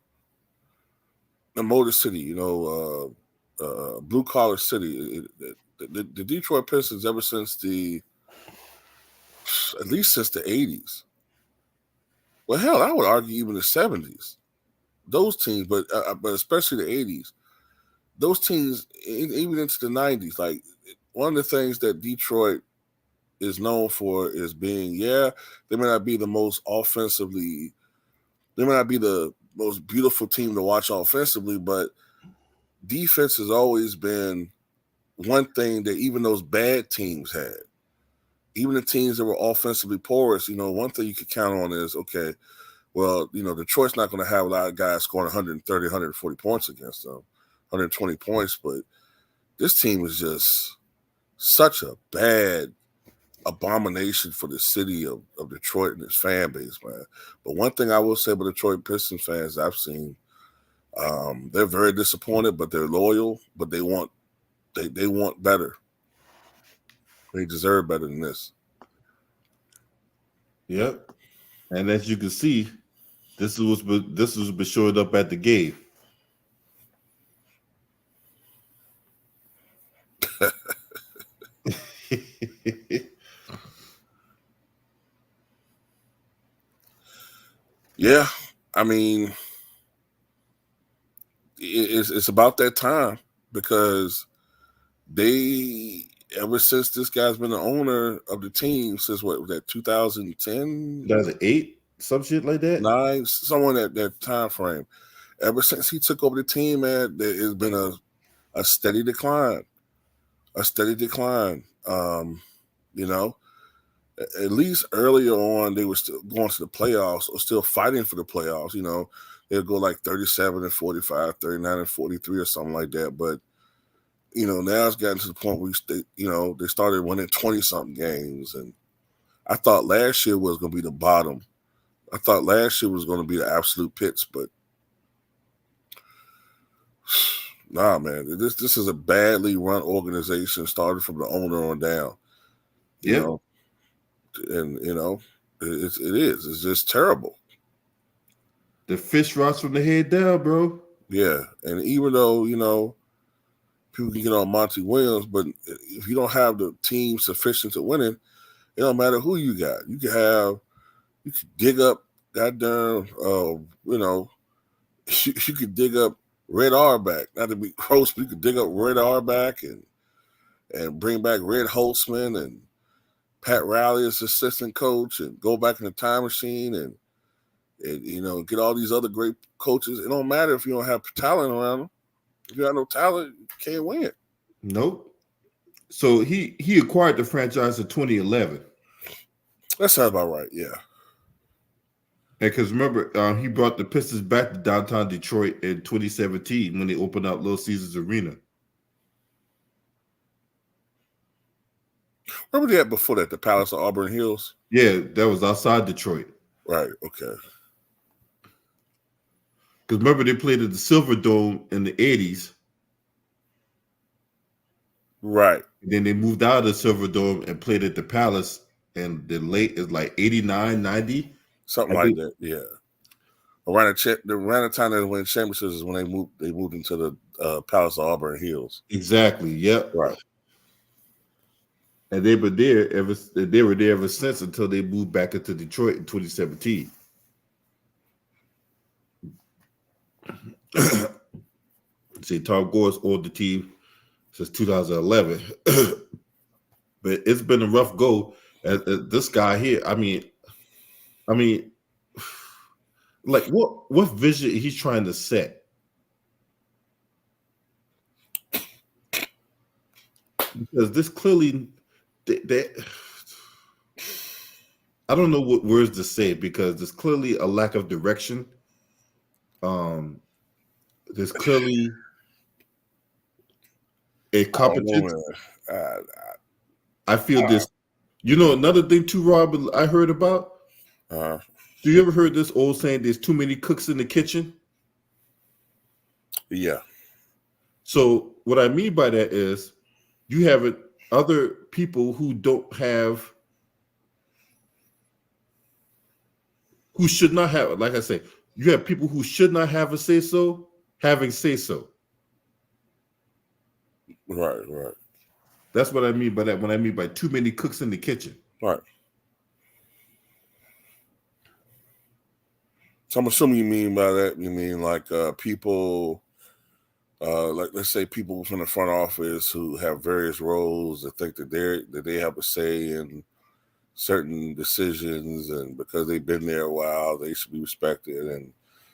The Motor City, blue collar city. The Detroit Pistons, ever since at least since the 80s, Well, hell, I would argue even the 70s. Those teams, but especially the 80s. Those teams, even into the 90s, like one of the things that Detroit is known for is being, they may not be the most offensively, they may not be the most beautiful team to watch offensively, but defense has always been one thing that even those bad teams had. Even the teams that were offensively porous, one thing you could count on is, okay, well, Detroit's not going to have a lot of guys scoring 130, 140 points against them, 120 points, but this team is just such a bad abomination for the city of Detroit and its fan base, man. But one thing I will say about Detroit Pistons fans I've seen, they're very disappointed, but they're loyal, but they want better. They deserve better than this. Yep. And as you can see, this was showed up at the game. Yeah, I mean, it's about that time because ever since this guy's been the owner of the team since what was that 2010, 2008, some shit like that, 9, somewhere in that time frame. Ever since he took over the team, man, there has been a steady decline. A steady decline. At least earlier on, they were still going to the playoffs or still fighting for the playoffs. They'd go like 37-45, 39-43 or something like that. But, now it's gotten to the point where they started winning 20-something games. And I thought last year was going to be the bottom. I thought last year was going to be the absolute pits, but nah, man, this is a badly run organization started from the owner on down. Yeah. And it is. It's just terrible. The fish rots from the head down, bro. Yeah, and even though people can get on Monty Williams, but if you don't have the team sufficient to win it don't matter who you got. You can dig up goddamn, you could dig up Red Auerbach. Not to be gross, but you could dig up Red Auerbach and bring back Red Holtzman and Pat Riley as assistant coach and go back in the time machine and get all these other great coaches. It don't matter if you don't have talent around them. If you have no talent, you can't win. Nope. So he acquired the franchise in 2011. That sounds about right, yeah. Because remember, he brought the Pistons back to downtown Detroit in 2017 when they opened up Little Caesars Arena. Where were they at before that? The Palace of Auburn Hills? Yeah, that was outside Detroit. Right, okay. Because remember, they played at the Silver Dome in the 80s. Right. And then they moved out of the Silver Dome and played at the Palace in the late, it's like 89, 90. Something like that, yeah. Around the time they won championships is when they moved into the Palace of Auburn Hills. Exactly, yep. Right. And they were there ever since until they moved back into Detroit in 2017. See, Tom Gore's owned the team since 2011, but it's been a rough go. This guy here, I mean, like what vision he's trying to set? Because this clearly, I don't know what words to say because there's clearly a lack of direction. There's clearly a competition. I feel this. Another thing too, Rob, I heard about. Do you ever heard this old saying, there's too many cooks in the kitchen? Yeah. So what I mean by that is you have other people who should not have, like I say, you have people who should not have a say-so, having say-so. Right. That's what I mean by that when I mean by too many cooks in the kitchen. Right. So I'm assuming you mean by that, you mean like people, like let's say people from the front office who have various roles that think that they have a say in certain decisions, and because they've been there a while, they should be respected, and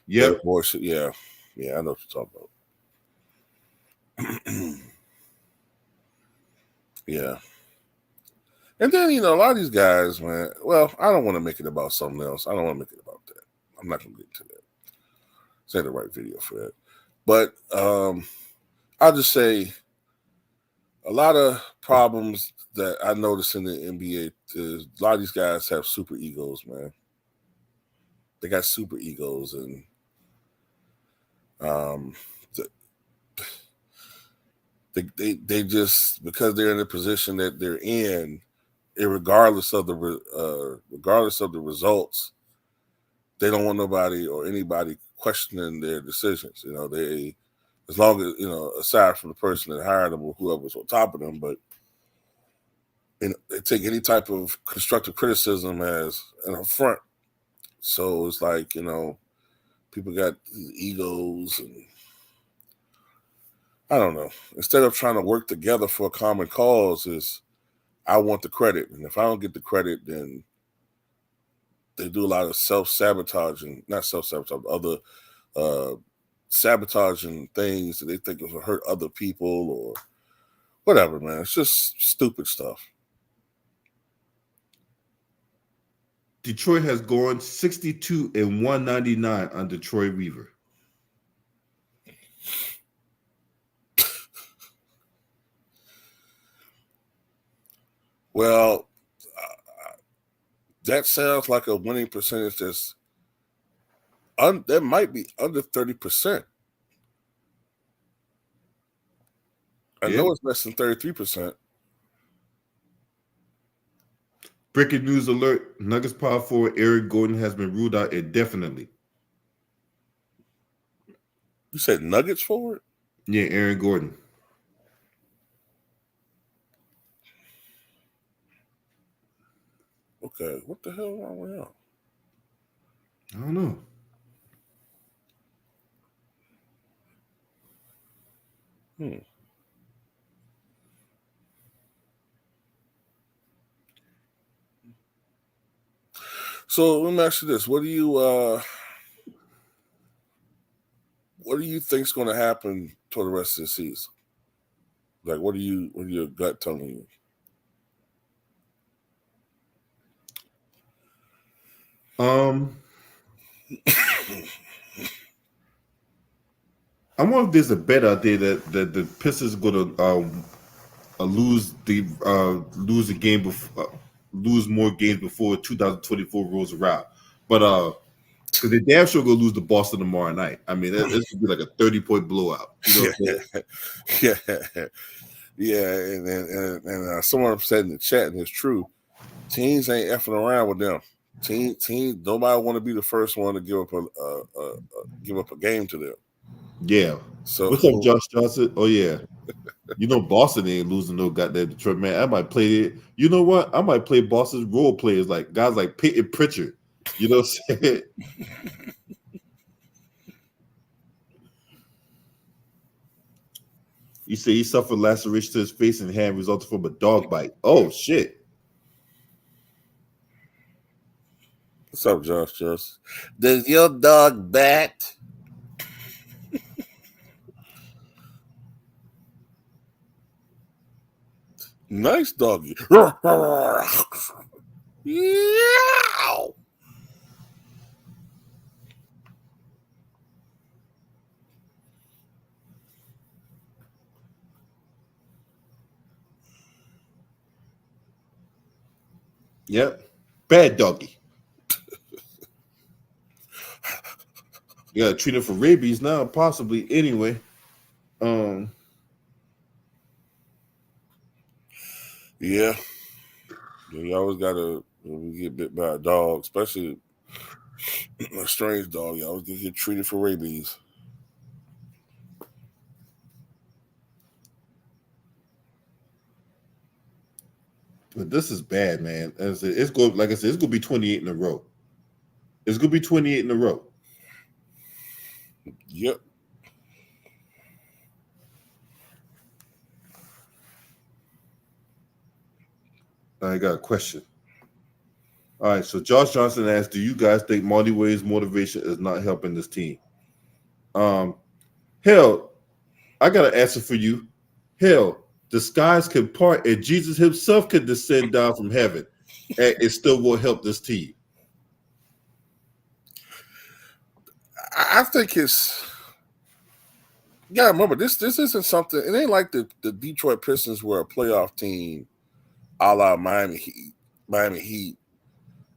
their Yep. voice. Yeah, I know what you're talking about. Yeah. And then, a lot of these guys, man, well, I don't want to make it about something else. I don't want to make it about that. I'm not going to get into that. It's not the right video for that. But I'll just say a lot of problems that I notice in the NBA is a lot of these guys have super egos, man. They got super egos, and they just, because they're in the position that they're in, regardless of the results, they don't want nobody or anybody questioning their decisions. They, as long as, aside from the person that hired them or whoever's on top of them, but they take any type of constructive criticism as an affront. So it's like, people got these egos, and I don't know. Instead of trying to work together for a common cause, is I want the credit, and if I don't get the credit, then they do a lot of self-sabotaging, not self-sabotage, other sabotaging things that they think will hurt other people or whatever, man. It's just stupid stuff. Detroit has gone 62 and 199 under Troy Weaver. Well, that sounds like a winning percentage that's that might be under 30%. I know it's less than 33%. Breaking news alert: Nuggets power forward Eric Gordon has been ruled out indefinitely. You said Nuggets forward? Yeah, Aaron Gordon. Okay, what the hell wrong with him? I don't know. So let me ask you this: what do you think's going to happen for the rest of the season? Like, what are your gut telling you? I wonder if there's a bet out there that the Pistons going to lose the game before lose more games before 2024 rolls around. But because they damn sure going to lose to Boston tomorrow night. I mean, this could be like a 30-point blowout. You know Yeah. And someone said in the chat, and it's true, teams ain't effing around with them. Team, nobody want to be the first one to give up a game to them. Yeah. So what's up, Josh Johnson? Oh yeah. Boston ain't losing no goddamn Detroit, man. I might play it. You know what? I might play Boston's role players, like guys like Peyton Pritchard. You know what I'm saying? You say he suffered laceration to his face and hand resulted from a dog bite. Oh shit. What's up, Josh? Does your dog bat? Nice doggy. Yep. Bad doggy. You gotta treat him for rabies now, possibly. Anyway. Yeah. You always gotta get bit by a dog, especially a strange dog. You always get treated for rabies. But this is bad, man. It's going, like I said, it's gonna be 28 in a row. It's gonna be 28 in a row. Yep. I got a question. All right, so Josh Johnson asked, "Do you guys think Marty Williams' motivation is not helping this team?" Hell, I got an answer for you. Hell, the skies can part, and Jesus Himself can descend down from heaven, and it still will help this team. I think it's. Yeah, remember this isn't something. It ain't like the Detroit Pistons were a playoff team, a la Miami Heat,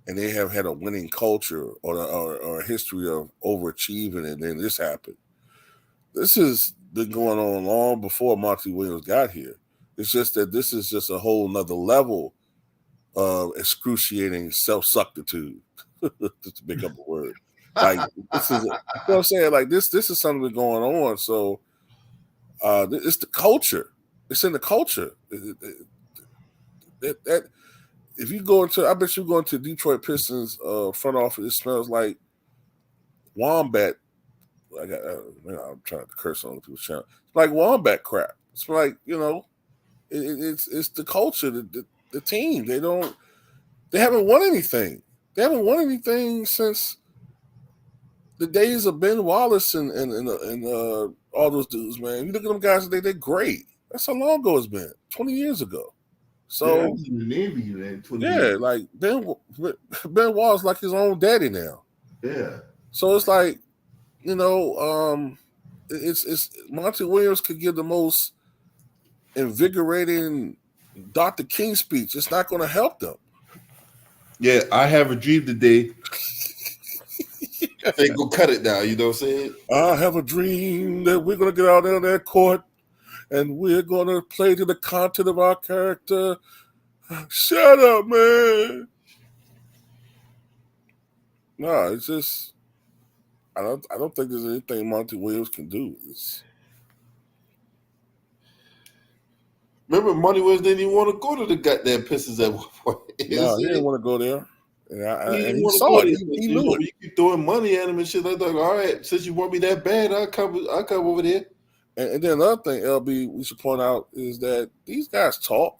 and they have had a winning culture or a history of overachieving, and then this happened. This has been going on long before Monty Williams got here. It's just that this is just a whole nother level of excruciating self-suctitude. Just to pick up a word. Like this is, you know what I'm saying? Like this is something that's going on. So it's the culture. It's in the culture. That if you go into, I bet you go into Detroit Pistons front office, it smells like wombat. I'm trying to curse on people's channel. It's like wombat crap. It's like, it's the culture, the team. They haven't won anything. They haven't won anything since the days of Ben Wallace and all those dudes, man. You look at them guys today, they're great. That's how long ago it's been. 20 years ago. So like Ben Wallace like his own daddy now. Yeah. So it's like, it's Monty Williams could give the most invigorating Dr. King speech. It's not going to help them. Yeah, I have a dream today. They go cut it now. You know what I'm saying? I have a dream that we're going to get out there on that court and we're going to play to the content of our character. Shut up, man. No, it's just I don't think there's anything Monty Williams can do. Remember, Monty Williams didn't even want to go to the goddamn Pistons at one point. No, he didn't want to go there. And he wanna saw go it. there. He knew it. You keep throwing money at him and shit. Like, all right, since you want me that bad, I'll come over there. And then another thing, LB, we should point out is that these guys talk.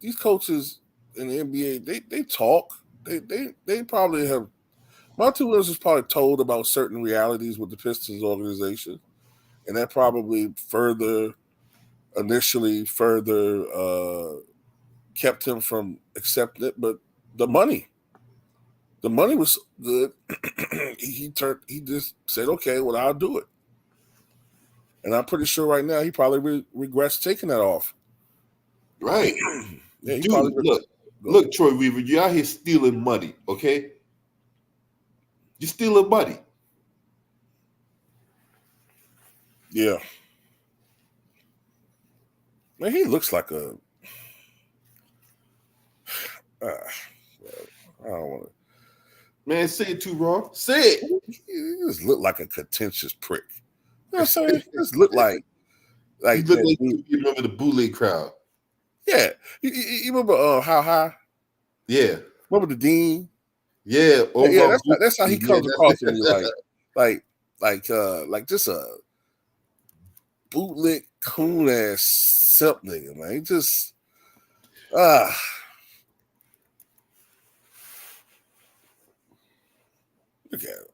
These coaches in the NBA, they talk. They probably have. Monty Williams was probably told about certain realities with the Pistons organization, and that probably initially kept him from accepting it. But the money was good. He just said, okay, well, I'll do it. And I'm pretty sure right now he probably regrets taking that off. Right. Yeah, dude, look, Troy Weaver, you're out here stealing money, okay? You're stealing money. Yeah. Man, he looks like a. I don't want to. Man, say it too wrong. Say it. He just looked like a contentious prick. You know what I'm saying? He just looked like. He looked like you remember the bootleg crowd. Yeah. You remember How High? Yeah. Remember the Dean? Yeah. Yeah, that's how he comes across to me like just a bootleg coon ass simp nigga, man. He just look at him.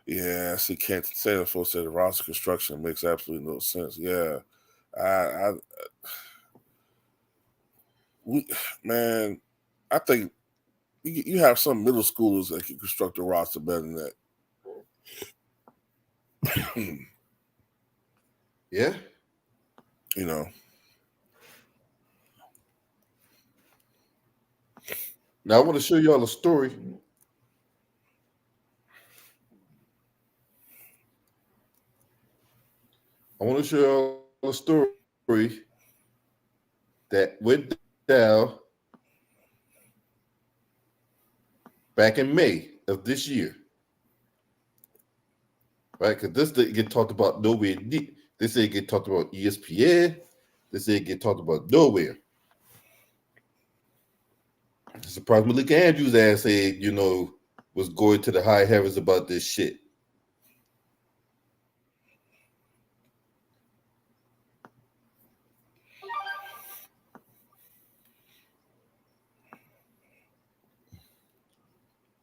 Yeah, I see Kent Sanford said the roster construction makes absolutely no sense. Yeah. I think you have some middle schoolers that can construct a roster better than that. Yeah. Now I want to show y'all a story. I want to show y'all a story that went down back in May of this year. Right? Because this didn't get talked about nowhere. This didn't get talked about ESPN. This didn't get talked about nowhere. Surprised Malik Andrews ass said, was going to the high heavens about this shit.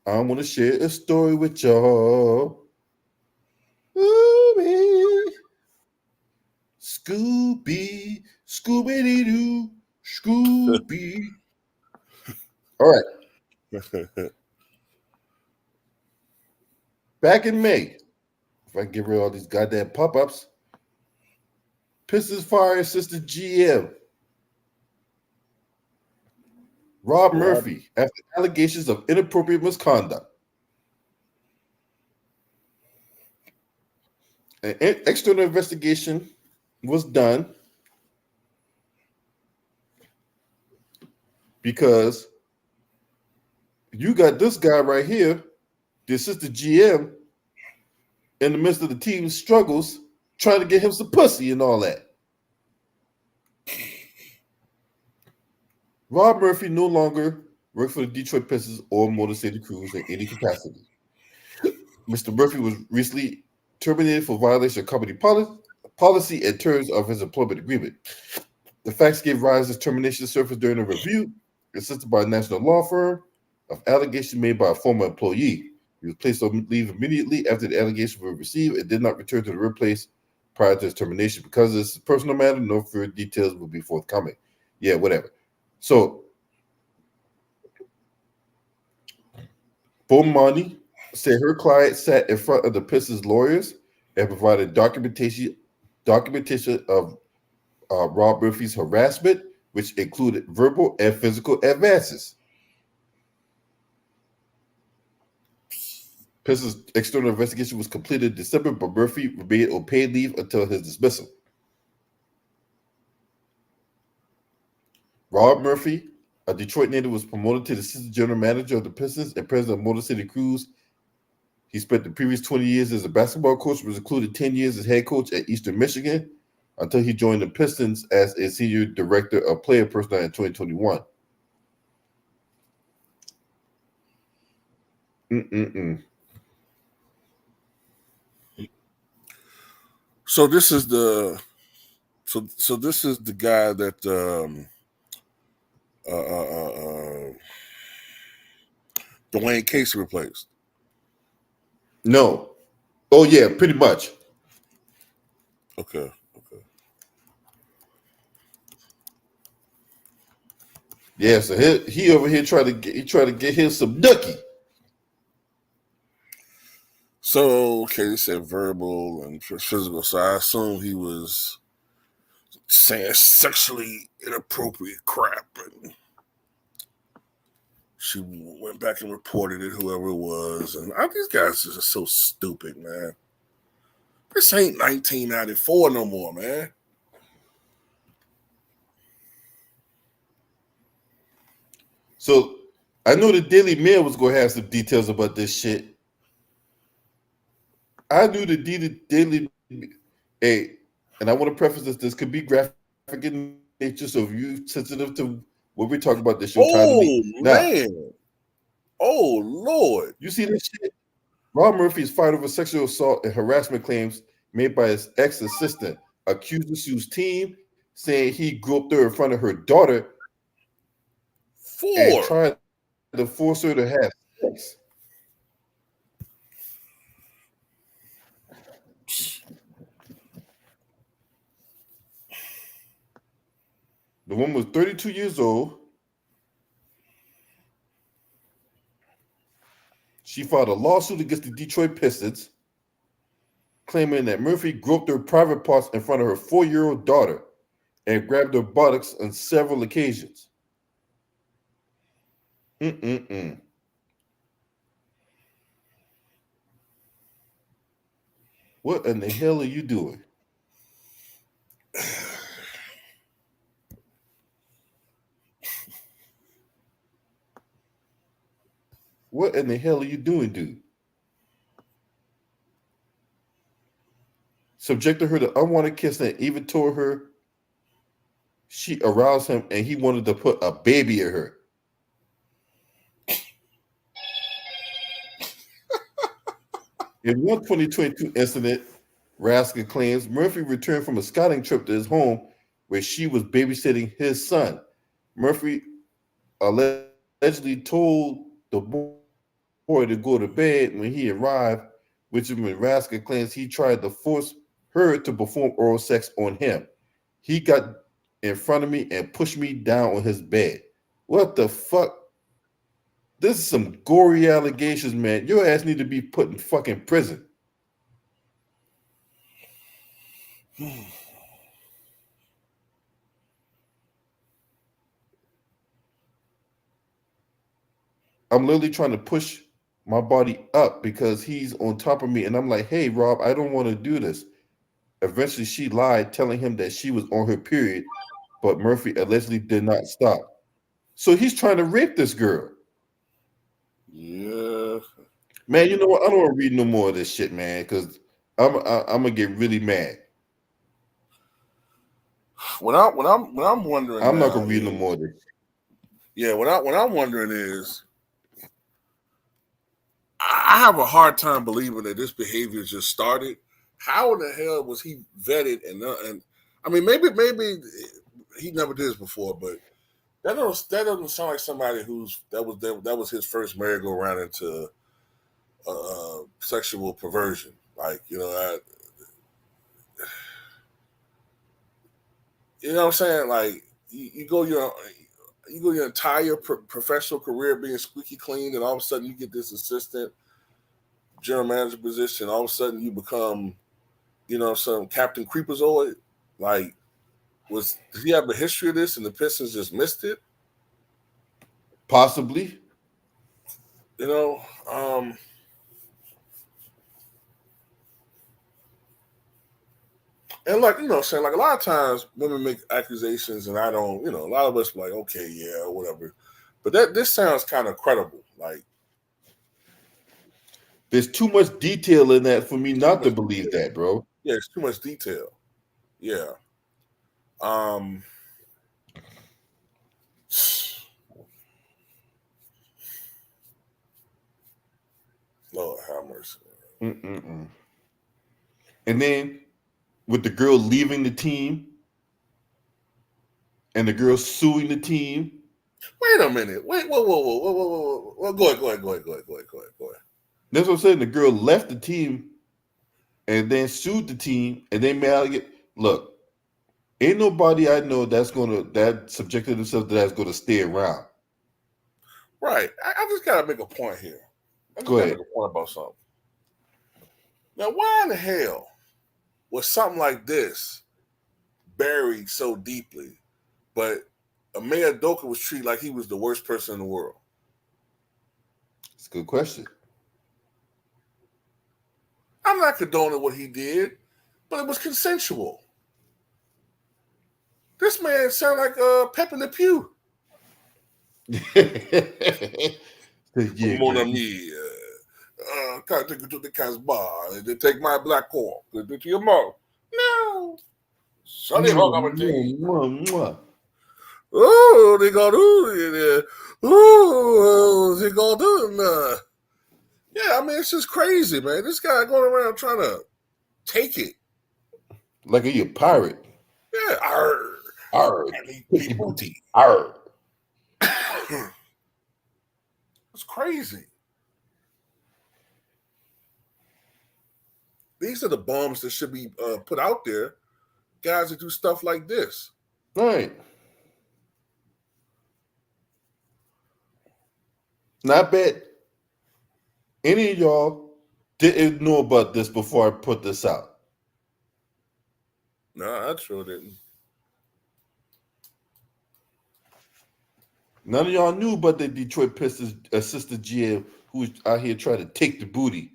I want to share a story with y'all. Ooh, Scooby, Scooby-Doo, Scooby. All right. Back in May, if I can get rid of all these goddamn pop-ups, Pistons fire assistant GM Rob Murphy after allegations of inappropriate misconduct. An external investigation was done because you got this guy right here, the assistant GM, in the midst of the team's struggles, trying to get him some pussy and all that. Rob Murphy no longer works for the Detroit Pistons or Motor City Cruise in any capacity. Mr. Murphy was recently terminated for violation of company policy and terms of his employment agreement. The facts gave rise to termination surfaced during a review assisted by a national law firm of allegations made by a former employee. He was placed on leave immediately after the allegations were received and did not return to the workplace prior to his termination. Because this is a personal matter, no further details will be forthcoming. Yeah, whatever. So, Bomani said her client sat in front of the Pistons lawyers and provided documentation of Rob Murphy's harassment, which included verbal and physical advances. Pistons' external investigation was completed in December, but Murphy remained on paid leave until his dismissal. Rob Murphy, a Detroit native, was promoted to the assistant general manager of the Pistons and president of Motor City Cruise. He spent the previous 20 years as a basketball coach, was included 10 years as head coach at Eastern Michigan until he joined the Pistons as a senior director of player personnel in 2021. So this is the this is the guy that Dwayne Casey replaced. No. Oh yeah, pretty much. Okay. Yeah, so he over here trying to get him some nookie. So they said verbal and physical. So I assume he was saying sexually inappropriate crap, and she went back and reported it, whoever it was. And these guys are just so stupid, man. This ain't 1994 no more, man. So I knew the Daily Mail was going to have some details about this shit. I knew the Daily. Hey, and I want to preface this could be graphic in nature, so if you're sensitive to what we're talking about, this show time to me. Man. Oh, Lord. You see this shit? Rob Murphy is fired over sexual assault and harassment claims made by his ex-assistant. Accused the sues team, saying he groped her in front of her daughter and tried to force her to have sex. The woman was 32 years old. She filed a lawsuit against the Detroit Pistons, claiming that Murphy groped her private parts in front of her 4-year-old daughter and grabbed her buttocks on several occasions. What in the hell are you doing? What in the hell are you doing, dude? Subjected her to unwanted kissing and even told her she aroused him and he wanted to put a baby in her. In one 2022 incident, Raskin claims Murphy returned from a scouting trip to his home where she was babysitting his son. Murphy allegedly told the boy to go to bed when he arrived, which is when Raskin claims he tried to force her to perform oral sex on him. He got in front of me and pushed me down on his bed. What the fuck? This is some gory allegations, man. Your ass need to be put in fucking prison. I'm literally trying to push my body up because he's on top of me. And I'm like, hey, Rob, I don't want to do this. Eventually, she lied, telling him that she was on her period, but Murphy allegedly did not stop. So he's trying to rape this girl. Yeah. Man, you know what? I don't want to read no more of this shit, man, because I'm gonna get really mad. What I'm wondering. I'm not now gonna read no is- more of this. Yeah, what I'm wondering is, I have a hard time believing that this behavior just started. How in the hell was he vetted? And I mean, maybe he never did this before, but that doesn't sound like somebody that was his first merry-go-round into sexual perversion. Like, you know what I'm saying? Like, you go your entire professional career being squeaky clean, and all of a sudden you get this assistant general manager position. All of a sudden you become, some Captain Creepazoid. Like, did he have a history of this and the Pistons just missed it? Possibly. And like, saying, like, a lot of times women make accusations and I don't, a lot of us be like, okay, yeah, whatever. But this sounds kind of credible. Like, there's too much detail in that for me not to believe that, bro. Yeah, it's too much detail. Yeah. Lord have mercy. Mm-mm-mm. And then with the girl leaving the team and the girl suing the team. Wait a minute. Wait, whoa. Go ahead. That's what I'm saying. The girl left the team and then sued the team and they made look, ain't nobody I know that subjected themselves to that's gonna stay around. Right. I just gotta make a point here. Go ahead. Make a point about something. Now, why in the hell was something like this buried so deeply, but Amaya Doka was treated like he was the worst person in the world? It's a good question. I'm not condoning what he did, but it was consensual. This man sounded like Pep in the Pew. Mon ami, can't take you to the Casbah. They take my black corn. They do to your mouth. No. Sonny Oh, they got they got yeah, I mean, it's just crazy, man. This guy going around trying to take it. Like he a pirate. Yeah, arr. Booty. Arr. It's crazy. These are the bombs that should be put out there. Guys that do stuff like this. Right. Not bad. Any of y'all didn't know about this before I put this out? No, I sure didn't. None of y'all knew about the Detroit Pistons assistant GM who's out here trying to take the booty.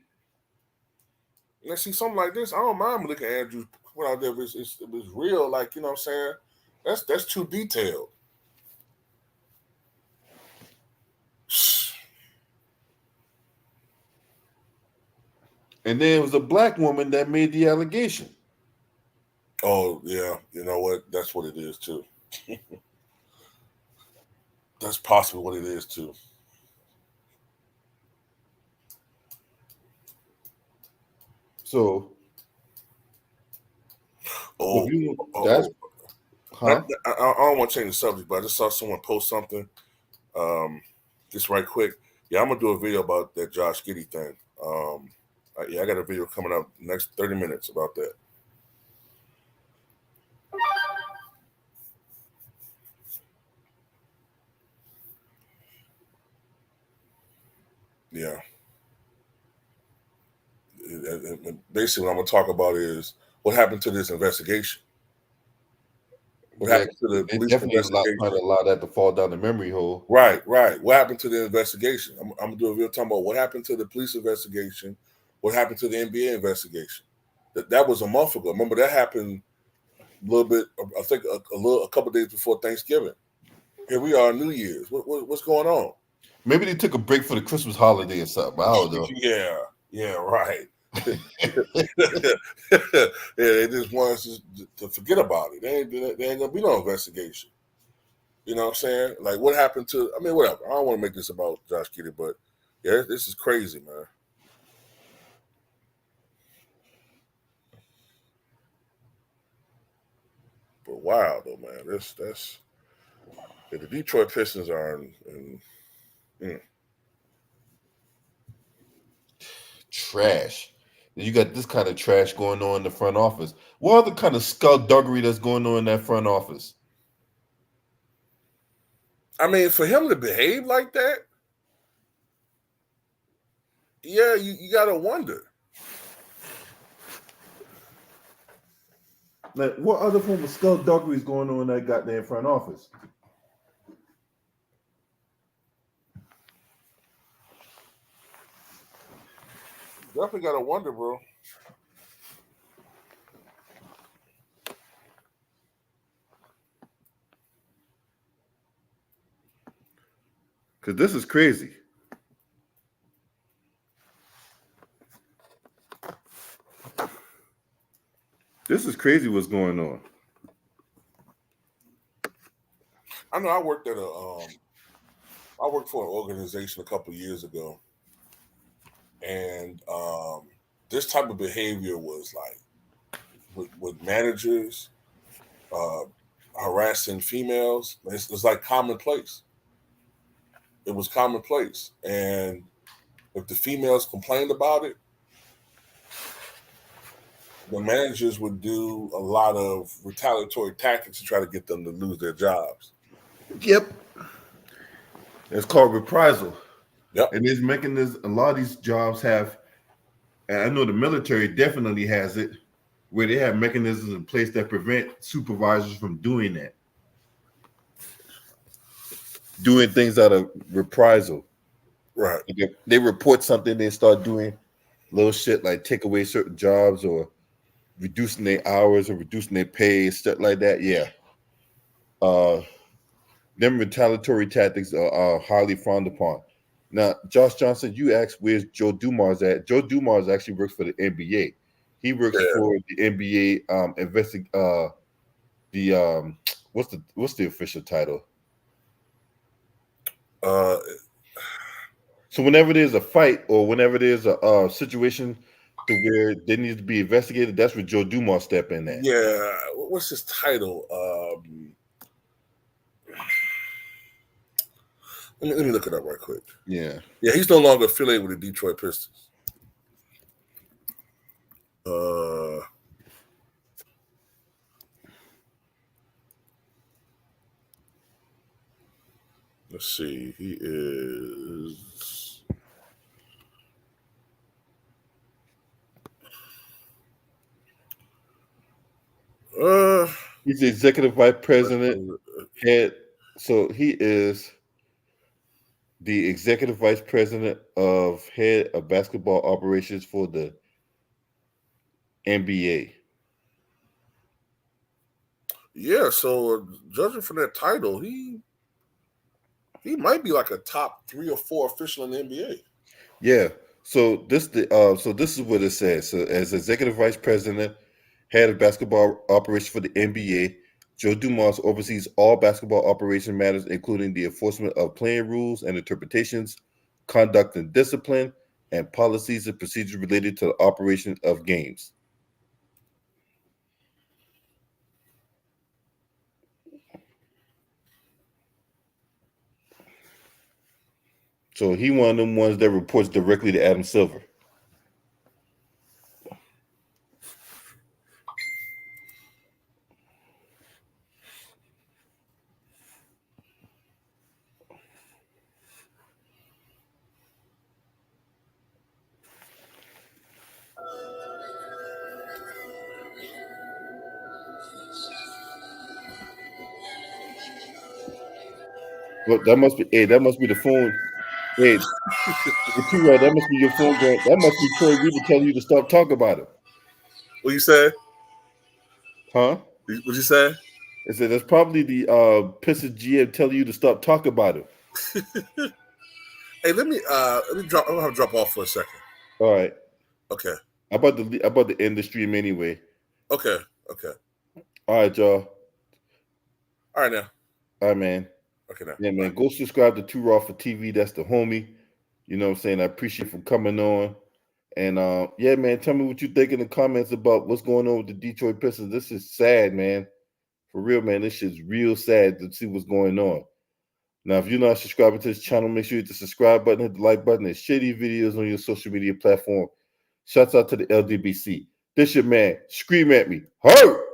And see something like this, I don't mind looking at Andrews put out there if it was real, like, you know what I'm saying? That's too detailed. And then it was a black woman that made the allegation. Oh, yeah. You know what? That's what it is, too. That's possibly what it is, too. So, Oh, that's I don't want to change the subject, but I just saw someone post something. Just right quick. Yeah, I'm gonna do a video about that Josh Giddey thing. I got a video coming up next 30 minutes about that. Yeah. Basically, what I'm gonna talk about is what happened to this investigation. What happened to the police investigation? Trying to allow that to fall down the memory hole. Right. What happened to the investigation? I'm gonna do a video talking about what happened to the police investigation, what happened to the NBA investigation. That was a month ago. Remember that happened a little bit. I think a couple days before Thanksgiving. Here we are, New Year's. What's going on? Maybe they took a break for the Christmas holiday or something. I don't know. Yeah, right. They just want us to forget about it. They ain't gonna be no investigation. You know what I'm saying? Like, what happened to? I mean, whatever. I don't want to make this about Josh Giddey, but yeah, this is crazy, man. But wow, though, man. That's the Detroit Pistons are in trash. You got this kind of trash going on in the front office. What other kind of skullduggery that's going on in that front office? I mean, for him to behave like that, yeah, you gotta wonder. Like, what other form of skullduggery is going on in that goddamn front office? Definitely gotta wonder, bro. Because this is crazy. This is crazy what's going on. I know I worked for an organization a couple of years ago, and this type of behavior was like with managers harassing females. It's like commonplace. It was commonplace, and if the females complained about it, the managers would do a lot of retaliatory tactics to try to get them to lose their jobs. Yep. It's called reprisal. Yep. And there's mechanisms. A lot of these jobs have, and I know the military definitely has it, where they have mechanisms in place that prevent supervisors from doing that. Doing things out of reprisal. Right. They report something, they start doing little shit like take away certain jobs or reducing their hours or reducing their pay, stuff like that. Yeah. Them retaliatory tactics are highly frowned upon. Now, Josh Johnson, you asked where's Joe Dumars at. Joe Dumars actually works for the NBA. He works for the NBA what's the official title? So whenever there's a fight or whenever there's a situation to where they need to be investigated, that's where Joe Dumars step in at. Yeah, what's his title? Let me look it up right quick. Yeah, he's no longer affiliated with the Detroit Pistons. Let's see. He is. He's the executive vice president head. So he is the executive vice president of head of basketball operations for the NBA. Yeah, so judging from that title, he might be like a top 3 or 4 official in the NBA. Yeah. So this is what it says. So as executive vice president, head of basketball operations for the NBA, Joe Dumars oversees all basketball operation matters, including the enforcement of playing rules and interpretations, conduct and discipline, and policies and procedures related to the operation of games. So he one of them ones that reports directly to Adam Silver. Well, that must be the phone. Hey, T-Rod, that must be your phone going. That must be Troy Weaver telling you to stop talking about it. What you say? Huh? What you say? I said that's probably the Pistons GM telling you to stop talking about it. Hey, let me drop. I'm gonna drop off for a second. All right. Okay. I'm about to end the stream anyway. Okay. All right, y'all. All right now. All right, man. Okay now. Yeah, man. Go subscribe to Too Raw for TV. That's the homie. You know what I'm saying? I appreciate you for coming on. And yeah, man, tell me what you think in the comments about what's going on with the Detroit Pistons. This is sad, man. For real, man. This shit's real sad to see what's going on. Now, if you're not subscribing to this channel, make sure you hit the subscribe button, hit the like button, and share these videos on your social media platform. Shouts out to the LDBC. This your man. Scream at me. Hurt!